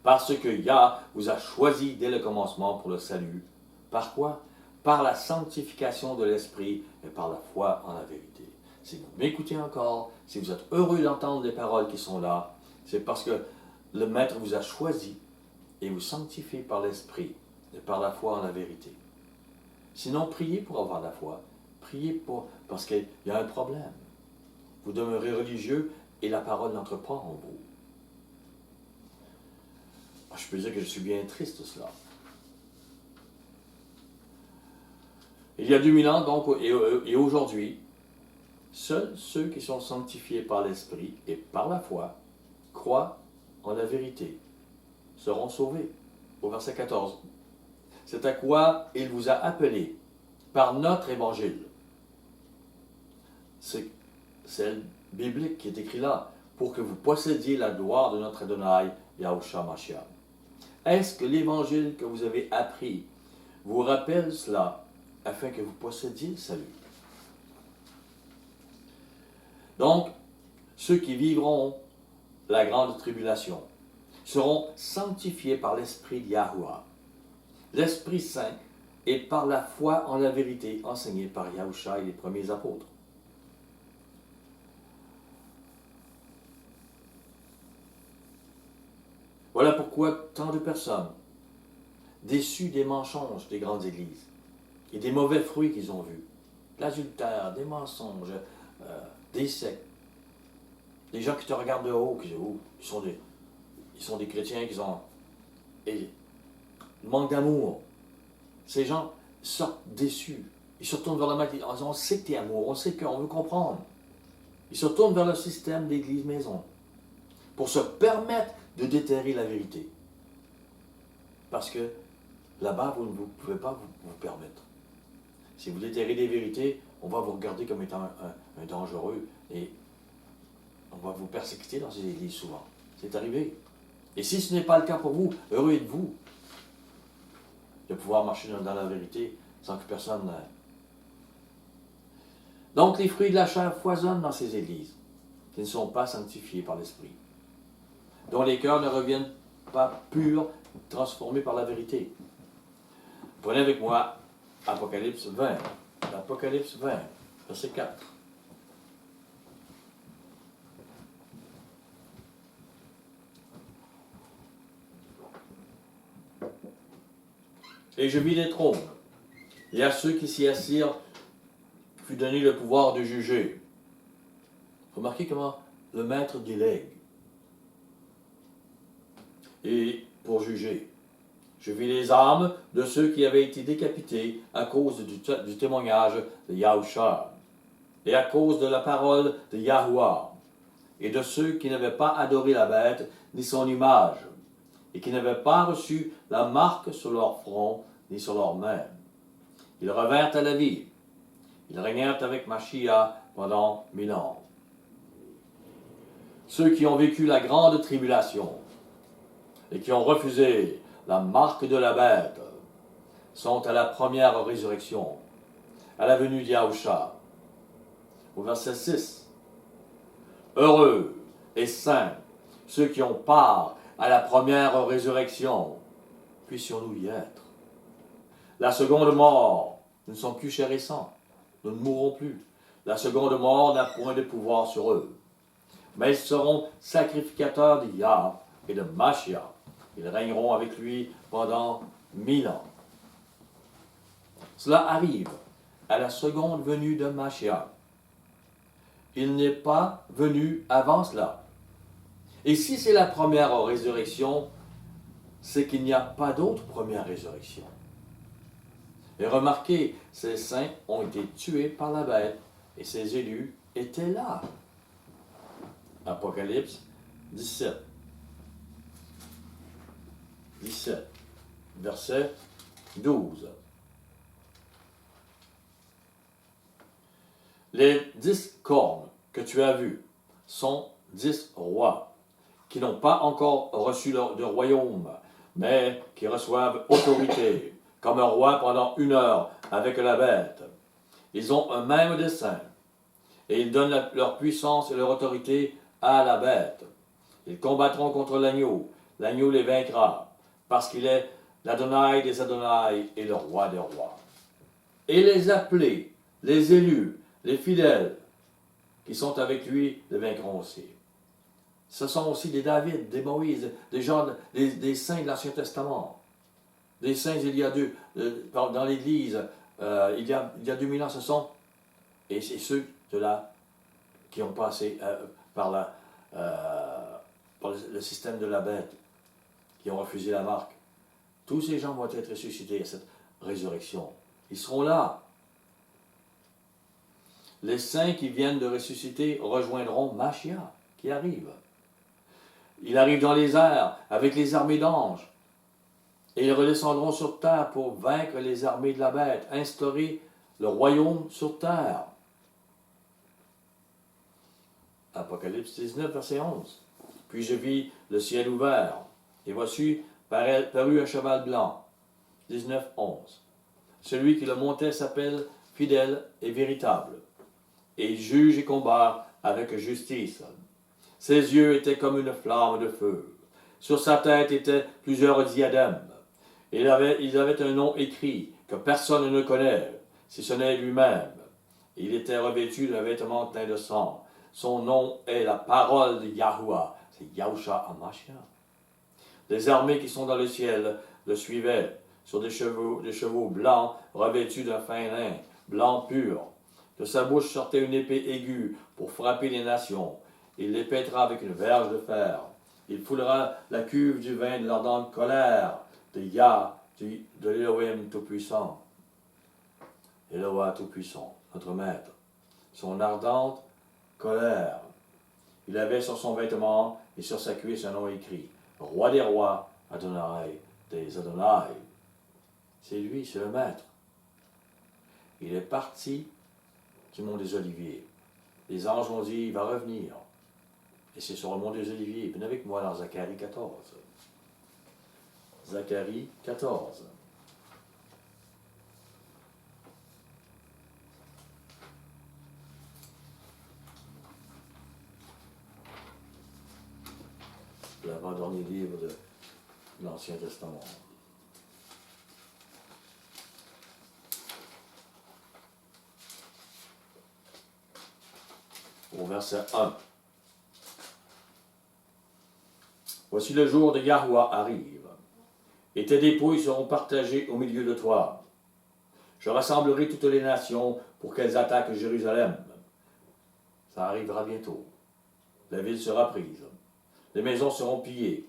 parce que Yah vous a choisi dès le commencement pour le salut. Par quoi? Par la sanctification de l'esprit et par la foi en la vérité. Si vous m'écoutez encore, si vous êtes heureux d'entendre les paroles qui sont là, c'est parce que le Maître vous a choisi et vous sanctifié par l'esprit et par la foi en la vérité. Sinon, priez pour avoir la foi. Priez parce qu'il y a un problème. Vous demeurez religieux et la parole n'entre pas en vous. Je peux dire que je suis bien triste de cela. Il y a 2000 ans, donc, et aujourd'hui, seuls ceux qui sont sanctifiés par l'Esprit et par la foi croient en la vérité, seront sauvés. Au verset 14. C'est à quoi il vous a appelé par notre évangile. c'est celle biblique qui est écrite là, pour que vous possédiez la gloire de notre Adonai, Yahushua Mashiach. Est-ce que l'évangile que vous avez appris vous rappelle cela, afin que vous possédiez le salut? Donc, ceux qui vivront la grande tribulation seront sanctifiés par l'Esprit de Yahuwah, l'Esprit Saint, et par la foi en la vérité enseignée par Yahushua et les premiers apôtres. Voilà pourquoi tant de personnes, déçues des mensonges des grandes églises et des mauvais fruits qu'ils ont vus, l'adultère, des mensonges, des sectes, des gens qui te regardent de haut, qui disent, oh, ils sont des chrétiens qui ont et manque d'amour. Ces gens sortent déçus. Ils se retournent vers le maître. On sait que tu es amour, on sait qu'on veut comprendre. Ils se retournent vers le système d'église maison pour se permettre de déterrer la vérité. Parce que là-bas, vous ne pouvez pas vous permettre. Si vous déterrez des vérités, on va vous regarder comme étant un dangereux et on va vous persécuter dans ces églises souvent. C'est arrivé. Et si ce n'est pas le cas pour vous, heureux êtes-vous de pouvoir marcher dans la vérité sans que personne... Donc les fruits de la chair foisonnent dans ces églises qui ne sont pas sanctifiés par l'Esprit, dont les cœurs ne reviennent pas purs, transformés par la vérité. Prenez avec moi Apocalypse 20. Apocalypse 20, verset 4. Et je vis les trônes, et à ceux qui s'y assirent fut donné le pouvoir de juger. Remarquez comment le maître délègue. Et pour juger. Je vis les âmes de ceux qui avaient été décapités à cause du témoignage de Yahushua, et à cause de la parole de Yahuwah, et de ceux qui n'avaient pas adoré la bête ni son image, et qui n'avaient pas reçu la marque sur leur front ni sur leurs mains. Ils revinrent à la vie. Ils régnèrent avec Mashiach pendant 1000 ans. Ceux qui ont vécu la grande tribulation et qui ont refusé la marque de la bête sont à la première résurrection, à la venue d'Yahushua. Au verset 6. Heureux et saints, ceux qui ont part à la première résurrection, puissions-nous y être. La seconde mort, nous ne sommes plus chair et sang, nous ne mourrons plus. La seconde mort n'a point de pouvoir sur eux. Mais ils seront sacrificateurs de Yah et de Mashiach. Ils régneront avec lui pendant 1000 ans. Cela arrive à la seconde venue de Mashiach. Il n'est pas venu avant cela. Et si c'est la première résurrection, c'est qu'il n'y a pas d'autre première résurrection. Et remarquez, ces saints ont été tués par la bête et ces élus étaient là. Apocalypse 17. 17, verset 12. Les 10 cornes que tu as vues sont 10 rois qui n'ont pas encore reçu de royaume, mais qui reçoivent autorité, comme un roi pendant 1 heure avec la bête. Ils ont un même dessein, et ils donnent leur puissance et leur autorité à la bête. Ils combattront contre l'agneau les vaincra, parce qu'il est l'Adonai des Adonai et le roi des rois. Et les appelés, les élus, les fidèles qui sont avec lui le vaincront aussi. Ce sont aussi des David, des Moïse, des gens, des saints de l'Ancien Testament. Des saints, il y a deux, dans l'Église, il y a 2000 ans, ce sont, et c'est ceux de là qui ont passé par le système de la bête, qui ont refusé la marque. Tous ces gens vont être ressuscités à cette résurrection. Ils seront là. Les saints qui viennent de ressusciter rejoindront Mashiach, qui arrive. Il arrive dans les airs avec les armées d'anges. Et ils redescendront sur terre pour vaincre les armées de la bête, instaurer le royaume sur terre. Apocalypse 19, verset 11. Puis je vis le ciel ouvert, et voici parut un cheval blanc. 19, 11. Celui qui le montait s'appelle fidèle et véritable, et il juge et combat avec justice. Ses yeux étaient comme une flamme de feu. Sur sa tête étaient plusieurs diadèmes. Ils avaient un nom écrit que personne ne connaît, si ce n'est lui-même. Il était revêtu d'un vêtement teint de sang. Son nom est la parole de Yahuwah. C'est Yahusha Hamashiach. Les armées qui sont dans le ciel le suivaient sur des chevaux blancs revêtus d'un fin lin, blanc pur. De sa bouche sortait une épée aiguë pour frapper les nations. Il les pètera avec une verge de fer. Il foulera la cuve du vin de l'ardente colère de de l'Élohim Tout-Puissant. Élohim Tout-Puissant, notre Maître. Son ardente colère. Il avait sur son vêtement et sur sa cuisse un nom écrit. Roi des rois, Adonai des Adonai. C'est lui, c'est le Maître. Il est parti du mont des Oliviers. Les anges ont dit, il va revenir. Et c'est sur le mont des Oliviers. Venez avec moi dans Zacharie 14. Zacharie 14. L'avant-dernier livre de l'Ancien Testament. Au verset 1. Voici le jour de Yahuwah arrive, et tes dépouilles seront partagées au milieu de toi. Je rassemblerai toutes les nations pour qu'elles attaquent Jérusalem. Ça arrivera bientôt. La ville sera prise. Les maisons seront pillées,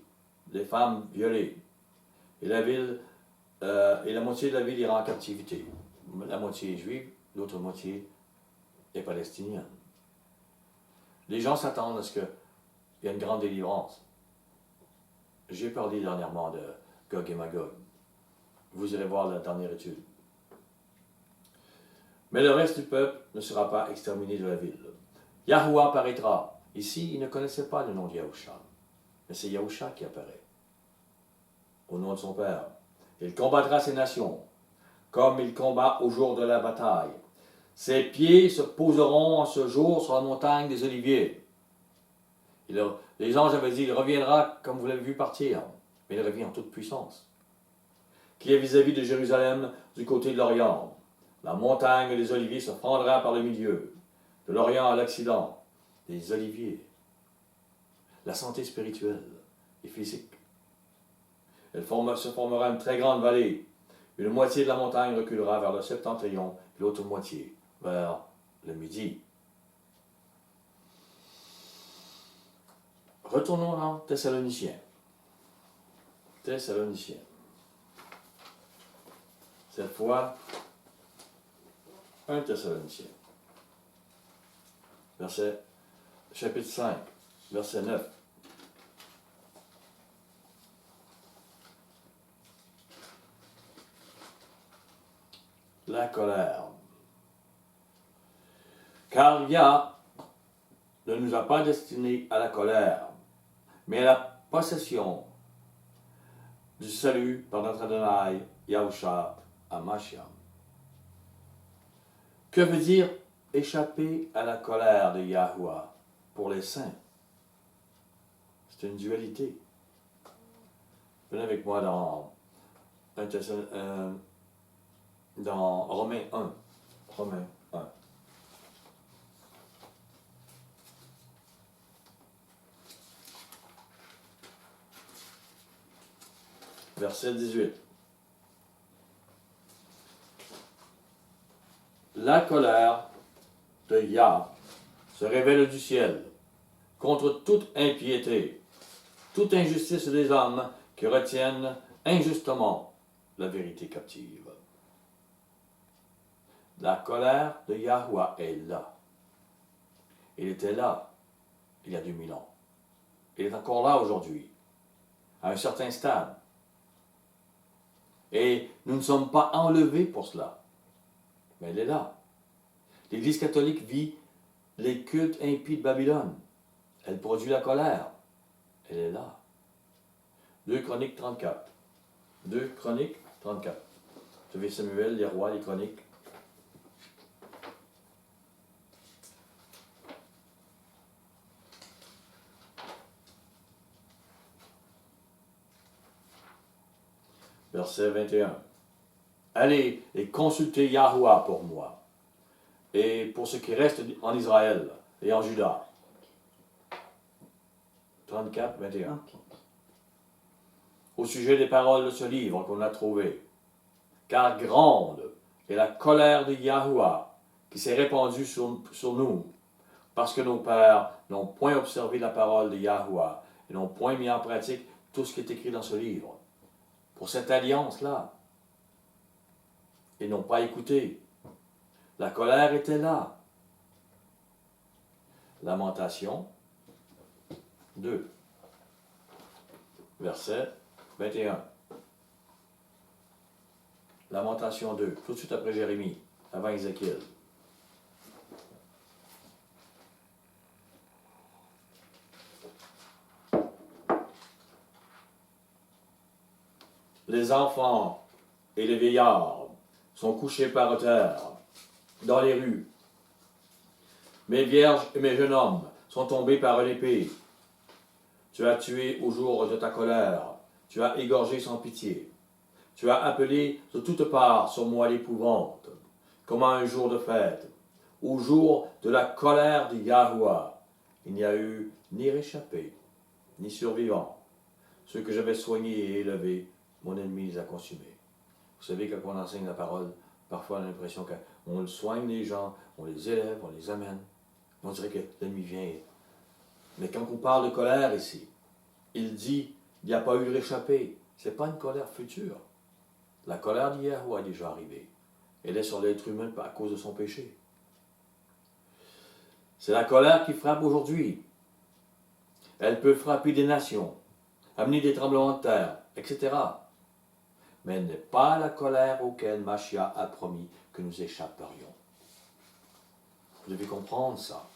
les femmes violées, et la moitié de la ville ira en captivité. La moitié est juive, l'autre moitié est palestinienne. Les gens s'attendent à ce qu'il y ait une grande délivrance. J'ai parlé dernièrement de Gog et Magog. Vous irez voir la dernière étude. Mais le reste du peuple ne sera pas exterminé de la ville. Yahuwah apparaîtra. Ici, ils ne connaissaient pas le nom de Yahusha. Mais c'est Yahusha qui apparaît. Au nom de son Père. Il combattra ces nations, comme il combat au jour de la bataille. Ses pieds se poseront en ce jour sur la montagne des Oliviers. Les anges avaient dit, il reviendra comme vous l'avez vu partir, mais il revient en toute puissance. Qui est vis-à-vis de Jérusalem du côté de l'Orient. La montagne des Oliviers se fendra par le milieu, de l'Orient à l'Occident, des Oliviers. La santé spirituelle et physique. Se formera une très grande vallée. Une moitié de la montagne reculera vers le septentrion, et l'autre moitié vers le midi. Retournons en Thessaloniciens. Thessaloniciens. Cette fois, 1 Thessaloniciens. Chapitre 5, verset 9. La colère. Car Yah ne nous a pas destinés à la colère, mais à la possession du salut par notre Adonai, Yahusha Hamashiach. Que veut dire échapper à la colère de Yahuwah pour les saints? C'est une dualité. Venez avec moi dans Romains 1. Romains 1. Verset 18. La colère de Yah se révèle du ciel contre toute impiété, toute injustice des hommes qui retiennent injustement la vérité captive. La colère de Yahuwah est là. Il était là il y a 2000 ans. Il est encore là aujourd'hui, à un certain stade. Et nous ne sommes pas enlevés pour cela. Mais elle est là. L'Église catholique vit les cultes impies de Babylone. Elle produit la colère. Elle est là. 2 Chroniques 34. 2 Chroniques 34. Vous savez, Samuel, les rois, les chroniques. Verset 21. Allez et consultez Yahuwah pour moi, et pour ce qui reste en Israël et en Juda. 34, 21. Ok. Au sujet des paroles de ce livre qu'on a trouvé. Car grande est la colère de Yahuwah qui s'est répandue sur nous, parce que nos pères n'ont point observé la parole de Yahuwah et n'ont point mis en pratique tout ce qui est écrit dans ce livre. Pour cette alliance-là, ils n'ont pas écouté. La colère était là. Lamentation 2, verset 21. Lamentation 2, tout de suite après Jérémie, avant Ézéchiel. Les enfants et les vieillards sont couchés par terre, dans les rues. Mes vierges et mes jeunes hommes sont tombés par l'épée. Tu as tué au jour de ta colère, tu as égorgé sans pitié. Tu as appelé de toutes parts sur moi l'épouvante, comme à un jour de fête. Au jour de la colère de Yahuwah, il n'y a eu ni réchappé, ni survivant. Ceux que j'avais soignés et élevés, mon ennemi les a consumés. Vous savez, quand on enseigne la parole, parfois on a l'impression qu'on soigne les gens, on les élève, on les amène. On dirait que l'ennemi vient. Mais quand on parle de colère ici, il dit, il n'y a pas eu de réchappé. Ce n'est pas une colère future. La colère de Yahuwah est déjà arrivée. Elle est sur l'être humain à cause de son péché. C'est la colère qui frappe aujourd'hui. Elle peut frapper des nations, amener des tremblements de terre, etc. Mais elle n'est pas la colère auquel Mashiach a promis que nous échapperions. Vous devez comprendre ça.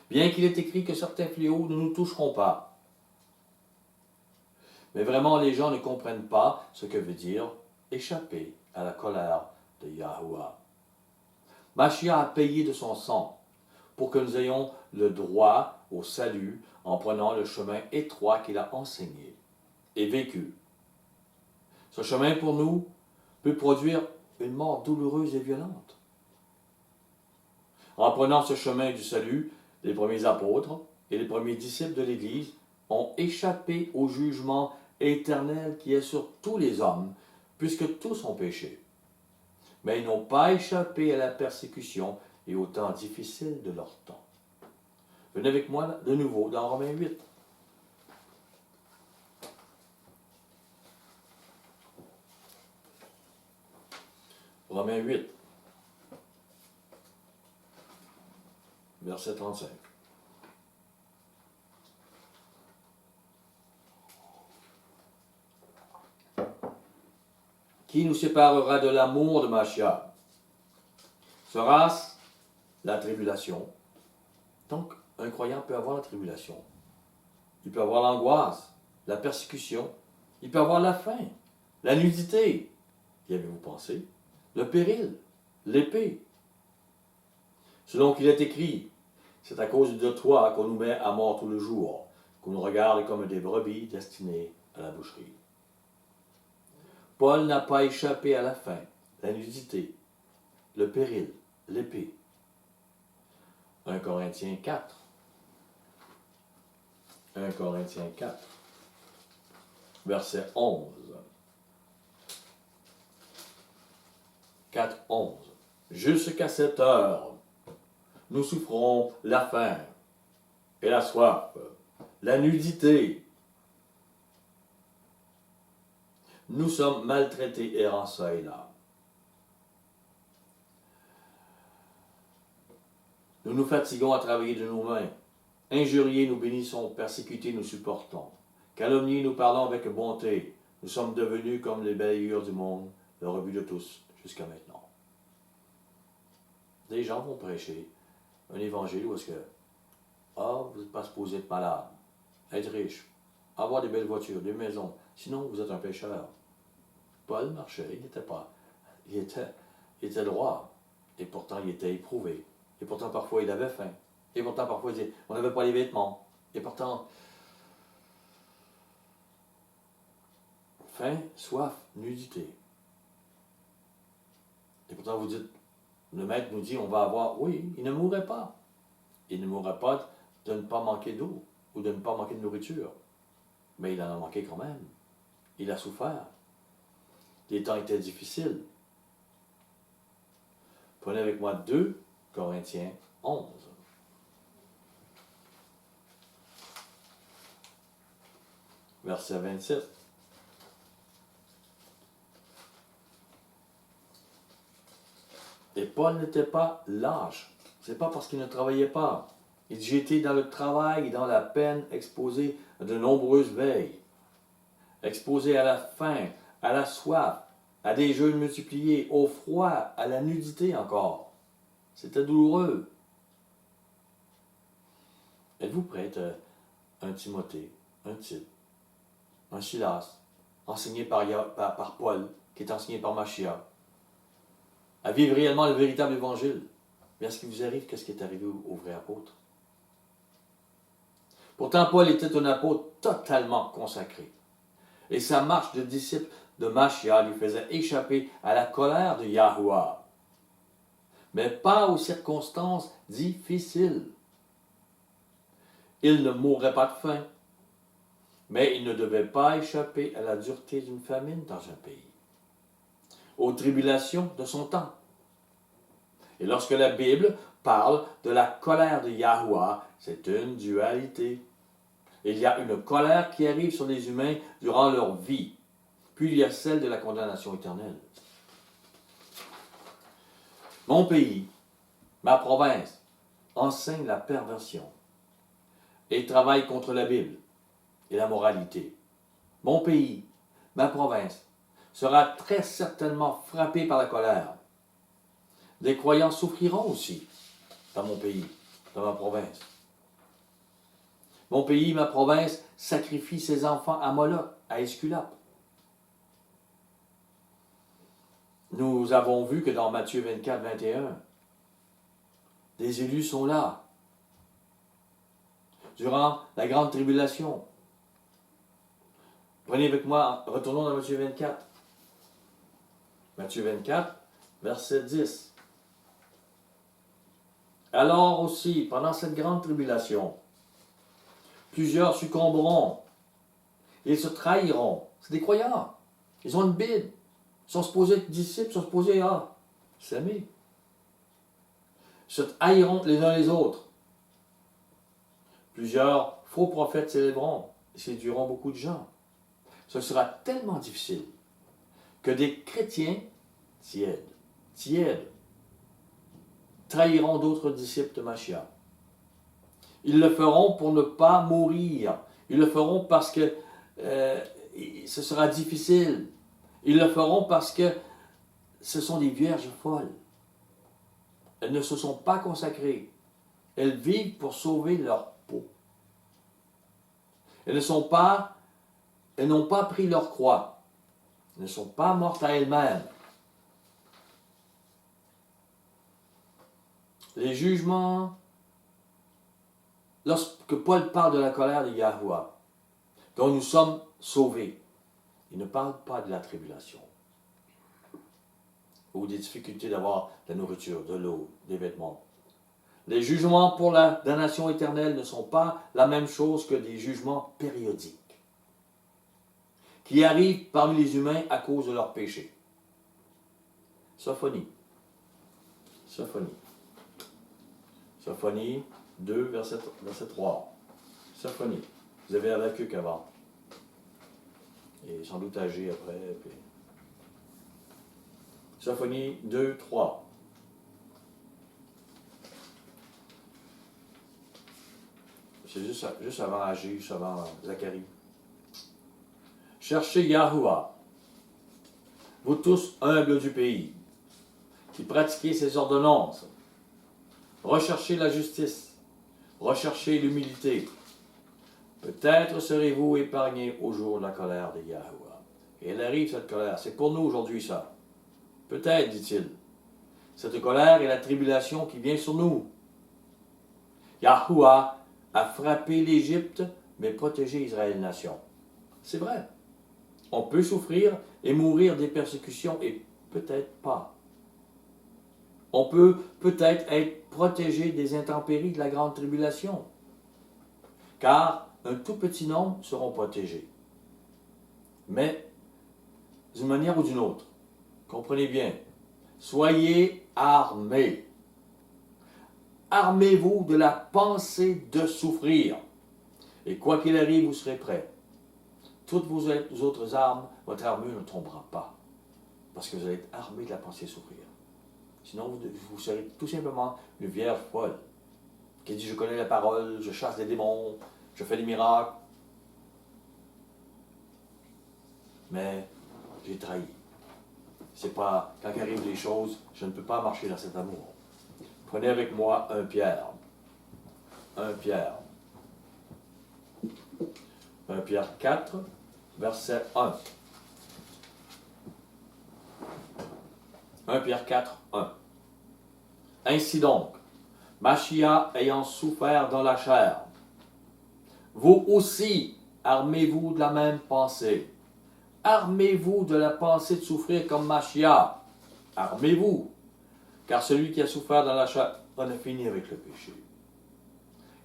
Bien qu'il est écrit que certains fléaux ne nous toucheront pas. Mais vraiment, les gens ne comprennent pas ce que veut dire échapper à la colère de Yahuwah. Mashiach a payé de son sang pour que nous ayons le droit au salut en prenant le chemin étroit qu'il a enseigné et vécu. Ce chemin pour nous peut produire une mort douloureuse et violente. En prenant ce chemin du salut, les premiers apôtres et les premiers disciples de l'Église ont échappé au jugement éternel qui est sur tous les hommes, puisque tous ont péché. Mais ils n'ont pas échappé à la persécution et au temps difficile de leur temps. Venez avec moi de nouveau dans Romains 8. Romains 8, verset 35. Qui nous séparera de l'amour de Mashiach? Sera-ce la tribulation? Donc, un croyant peut avoir la tribulation. Il peut avoir l'angoisse, la persécution. Il peut avoir la faim, la nudité. Y avez-vous pensé? Le péril, l'épée. Selon qu'il est écrit, c'est à cause de toi qu'on nous met à mort tout le jour, qu'on nous regarde comme des brebis destinées à la boucherie. Paul n'a pas échappé à la faim, la nudité, le péril, l'épée. 1 Corinthiens 4. 1 Corinthiens 4, verset 11. 4, 11. Jusqu'à cette heure, nous souffrons la faim et la soif, la nudité. Nous sommes maltraités errant ça et là. Nous nous fatiguons à travailler de nos mains. Injuriés, nous bénissons. Persécutés, nous supportons. Calomniés, nous parlons avec bonté. Nous sommes devenus comme les balayures du monde, le rebut de tous, jusqu'à maintenant. Des gens vont prêcher un évangile où est-ce que Ah, vous n'êtes pas supposé être malade, être riche, avoir des belles voitures, des maisons. Sinon, vous êtes un pécheur. Paul marchait, il n'était pas. Il était droit. Et pourtant, il était éprouvé. Et pourtant, parfois, il avait faim. Et pourtant, parfois, il disait, on n'avait pas les vêtements. Et pourtant, faim, soif, nudité. Et pourtant, vous dites, le maître nous dit, on va avoir, oui, il ne mourrait pas. Il ne mourrait pas de ne pas manquer d'eau ou de ne pas manquer de nourriture. Mais il en a manqué quand même. Il a souffert. Les temps étaient difficiles. Prenez avec moi 2 Corinthiens 11. Verset 27. Et Paul n'était pas lâche. C'est pas parce qu'il ne travaillait pas. Il dit, j'ai été dans le travail et dans la peine, exposé à de nombreuses veilles, exposé à la faim, à la soif, à des jeûnes multipliés, au froid, à la nudité encore. C'était douloureux. Êtes-vous prête à un Timothée, un Tite, un Silas, enseigné par Paul, qui est enseigné par Machia, à vivre réellement le véritable évangile? Mais est-ce qu'il vous arrive qu'est-ce qui est arrivé au vrai apôtre? Pourtant, Paul était un apôtre totalement consacré. Et sa marche de disciple de Machia lui faisait échapper à la colère de Yahuwah. Mais pas aux circonstances difficiles. Il ne mourrait pas de faim, mais il ne devait pas échapper à la dureté d'une famine dans un pays, aux tribulations de son temps. Et lorsque la Bible parle de la colère de Yahuwah, c'est une dualité. Il y a une colère qui arrive sur les humains durant leur vie, puis il y a celle de la condamnation éternelle. Mon pays, ma province, enseigne la perversion et travaille contre la Bible et la moralité. Mon pays, ma province, sera très certainement frappé par la colère. Les croyants souffriront aussi dans mon pays, dans ma province. Mon pays, ma province, sacrifie ses enfants à Moloch, à Esculape. Nous avons vu que dans Matthieu 24, 21, des élus sont là. Durant la grande tribulation. Prenez avec moi, retournons dans Matthieu 24. Matthieu 24, verset 10. Alors aussi, pendant cette grande tribulation, plusieurs succomberont. Ils se trahiront. C'est des croyants. Ils ont une Bible. Ils sont supposés être disciples, ils sont supposés s'aimer. Ils se haïront les uns les autres. Plusieurs faux prophètes s'élèveront et séduiront beaucoup de gens. Ce sera tellement difficile que des chrétiens tièdes, trahiront d'autres disciples de Machia. Ils le feront pour ne pas mourir. Ils le feront parce que ce sera difficile. Ils le feront parce que ce sont des vierges folles. Elles ne se sont pas consacrées. Elles vivent pour sauver leur peau. Elles n'ont pas pris leur croix. Elles ne sont pas mortes à elles-mêmes. Les jugements, lorsque Paul parle de la colère de Yahuwah, dont nous sommes sauvés, il ne parle pas de la tribulation ou des difficultés d'avoir de la nourriture, de l'eau, des vêtements. Les jugements pour la damnation éternelle ne sont pas la même chose que des jugements périodiques qui arrivent parmi les humains à cause de leurs péchés. Sophonie 2, verset 3. Sophonie. Vous avez Habakkuk avant. Et sans doute âgé après. Puis... Sophonie 2, 3. C'est juste avant Agé, juste avant Zacharie. Cherchez Yahuwah, vous tous humbles du pays, qui pratiquez ses ordonnances. Recherchez la justice, recherchez l'humilité. Peut-être serez-vous épargnés au jour de la colère de Yahuwah. Et elle arrive, cette colère. C'est pour nous aujourd'hui, ça. Peut-être, dit-il. Cette colère est la tribulation qui vient sur nous. Yahuwah a frappé l'Égypte, mais protégé Israël nation. C'est vrai. On peut souffrir et mourir des persécutions, et peut-être pas. On peut peut-être être protégé des intempéries de la grande tribulation, car un tout petit nombre seront protégés. Mais, d'une manière ou d'une autre, comprenez bien, soyez armés. Armez-vous de la pensée de souffrir. Et quoi qu'il arrive, vous serez prêts. Toutes vos autres armes, votre armure ne tombera pas. Parce que vous allez être armés de la pensée de souffrir. Sinon, vous serez tout simplement une vierge folle qui dit « Je connais la parole, je chasse des démons, je fais des miracles. » Mais j'ai trahi. C'est pas, quand arrivent les choses, je ne peux pas marcher dans cet amour. Prenez avec moi 1 Pierre. 1 Pierre. 1 Pierre 4, verset 1. 1 Pierre 4, 1. Ainsi donc, Machia ayant souffert dans la chair, vous aussi armez-vous de la même pensée. Armez-vous de la pensée de souffrir comme Machia. Armez-vous, car celui qui a souffert dans la chair en a fini avec le péché.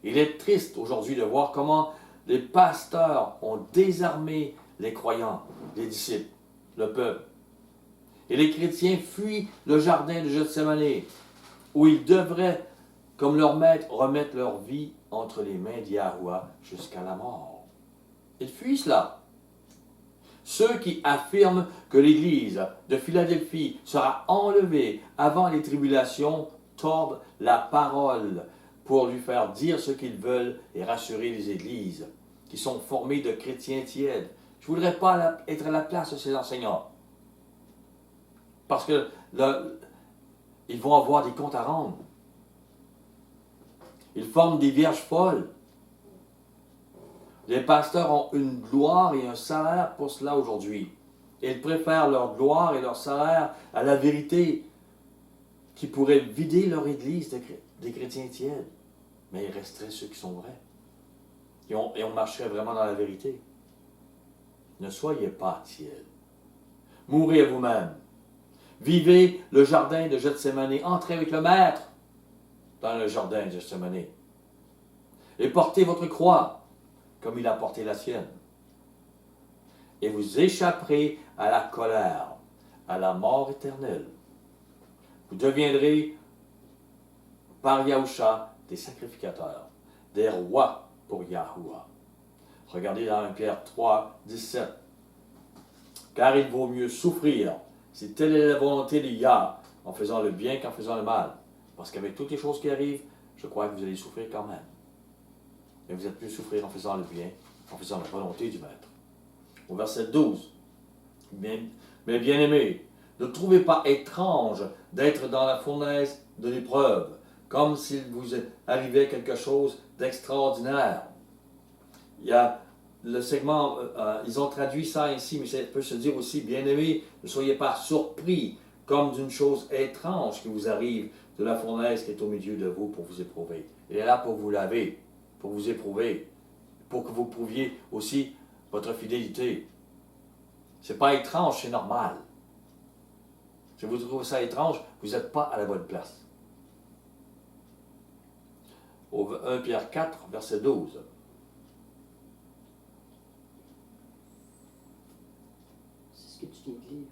Il est triste aujourd'hui de voir comment les pasteurs ont désarmé les croyants, les disciples, le peuple. Et les chrétiens fuient le jardin de Gethsémani, où ils devraient, comme leur maître, remettre leur vie entre les mains d'Yahuwah jusqu'à la mort. Ils fuient cela. Ceux qui affirment que l'Église de Philadelphie sera enlevée avant les tribulations tordent la parole pour lui faire dire ce qu'ils veulent et rassurer les Églises qui sont formées de chrétiens tièdes. Je ne voudrais pas être à la place de ces enseignants. Parce que ils vont avoir des comptes à rendre. Ils forment des vierges folles. Les pasteurs ont une gloire et un salaire pour cela aujourd'hui. Ils préfèrent leur gloire et leur salaire à la vérité qui pourrait vider leur église des chrétiens tièdes. Mais il resterait ceux qui sont vrais. Et on marcherait vraiment dans la vérité. Ne soyez pas tièdes. Mourrez à vous-même. Vivez le jardin de Gethsémani. Entrez avec le Maître dans le jardin de Gethsémani. Et portez votre croix comme il a porté la sienne. Et vous échapperez à la colère, à la mort éternelle. Vous deviendrez, par Yahusha, des sacrificateurs, des rois pour Yahuwah. Regardez dans 1 Pierre 3, 17. Car il vaut mieux souffrir, si telle est la volonté de Yah, en faisant le bien qu'en faisant le mal. Parce qu'avec toutes les choses qui arrivent, je crois que vous allez souffrir quand même. Mais vous êtes mieux souffrir en faisant le bien, en faisant la volonté du Maître. Au verset 12. Mais bien-aimés, ne trouvez pas étrange d'être dans la fournaise de l'épreuve, comme s'il vous arrivait quelque chose d'extraordinaire. Il y a le segment, ils ont traduit ça ainsi, mais ça peut se dire aussi, bien-aimés, ne soyez pas surpris, comme d'une chose étrange qui vous arrive de la fournaise qui est au milieu de vous pour vous éprouver. Il est là pour vous laver, pour vous éprouver, pour que vous prouviez aussi votre fidélité. C'est pas étrange, c'est normal. Si vous trouvez ça étrange, vous n'êtes pas à la bonne place. Au 1 Pierre 4, verset 12. C'est ce que tu viens de lire.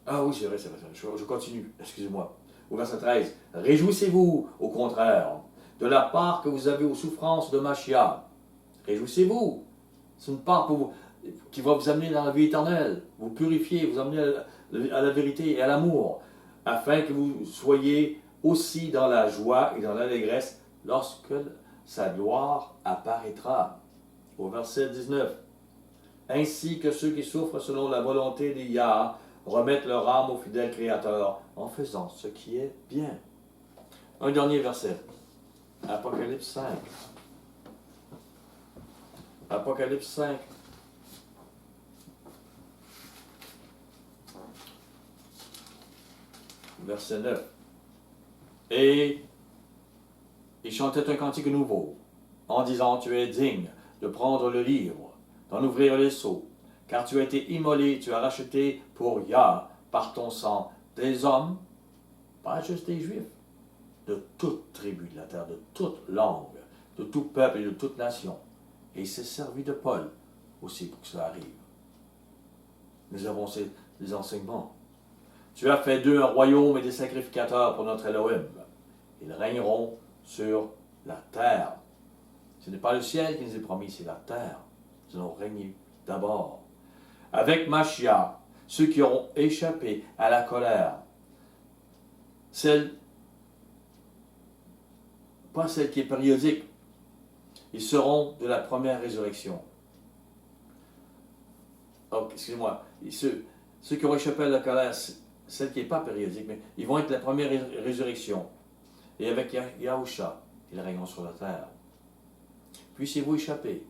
Ah oui, c'est vrai. Je continue, excusez-moi. Au verset 13. Réjouissez-vous, au contraire, de la part que vous avez aux souffrances de Machia. Réjouissez-vous. C'est une part pour vous, qui va vous amener dans la vie éternelle, vous purifier, vous amener à la vérité et à l'amour, afin que vous soyez aussi dans la joie et dans l'allégresse lorsque sa gloire apparaîtra. Au verset 19. Ainsi que ceux qui souffrent selon la volonté de Yah remettent leur âme au fidèle Créateur en faisant ce qui est bien. Un dernier verset. Apocalypse 5. Apocalypse 5. Verset 9. Et il chantait un cantique nouveau, en disant, tu es digne de prendre le livre, d'en ouvrir les sceaux, car tu as été immolé, tu as racheté pour Yah, par ton sang, des hommes, pas juste des Juifs, de toute tribu de la terre, de toute langue, de tout peuple et de toute nation. Et il s'est servi de Paul aussi pour que cela arrive. Nous avons ces enseignements. Tu as fait d'eux un royaume et des sacrificateurs pour notre Elohim. Ils régneront sur la terre. Ce n'est pas le ciel qui nous est promis, c'est la terre. Nous allons régner d'abord. Avec Mashiach, ceux qui auront échappé à la colère, pas celle qui est périodique, ils seront de la première résurrection. Oh, excusez-moi, ceux qui auront échappé à la colère, celle qui n'est pas périodique, mais ils vont être la première résurrection. Et avec Yahusha, ils règneront sur la terre. Puissiez-vous échapper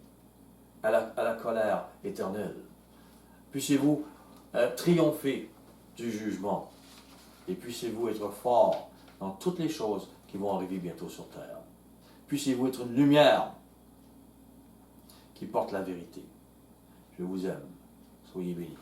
à la colère éternelle. Puissiez-vous triompher du jugement. Et puissiez-vous être forts dans toutes les choses qui vont arriver bientôt sur terre. Puissiez-vous être une lumière qui porte la vérité. Je vous aime. Soyez bénis.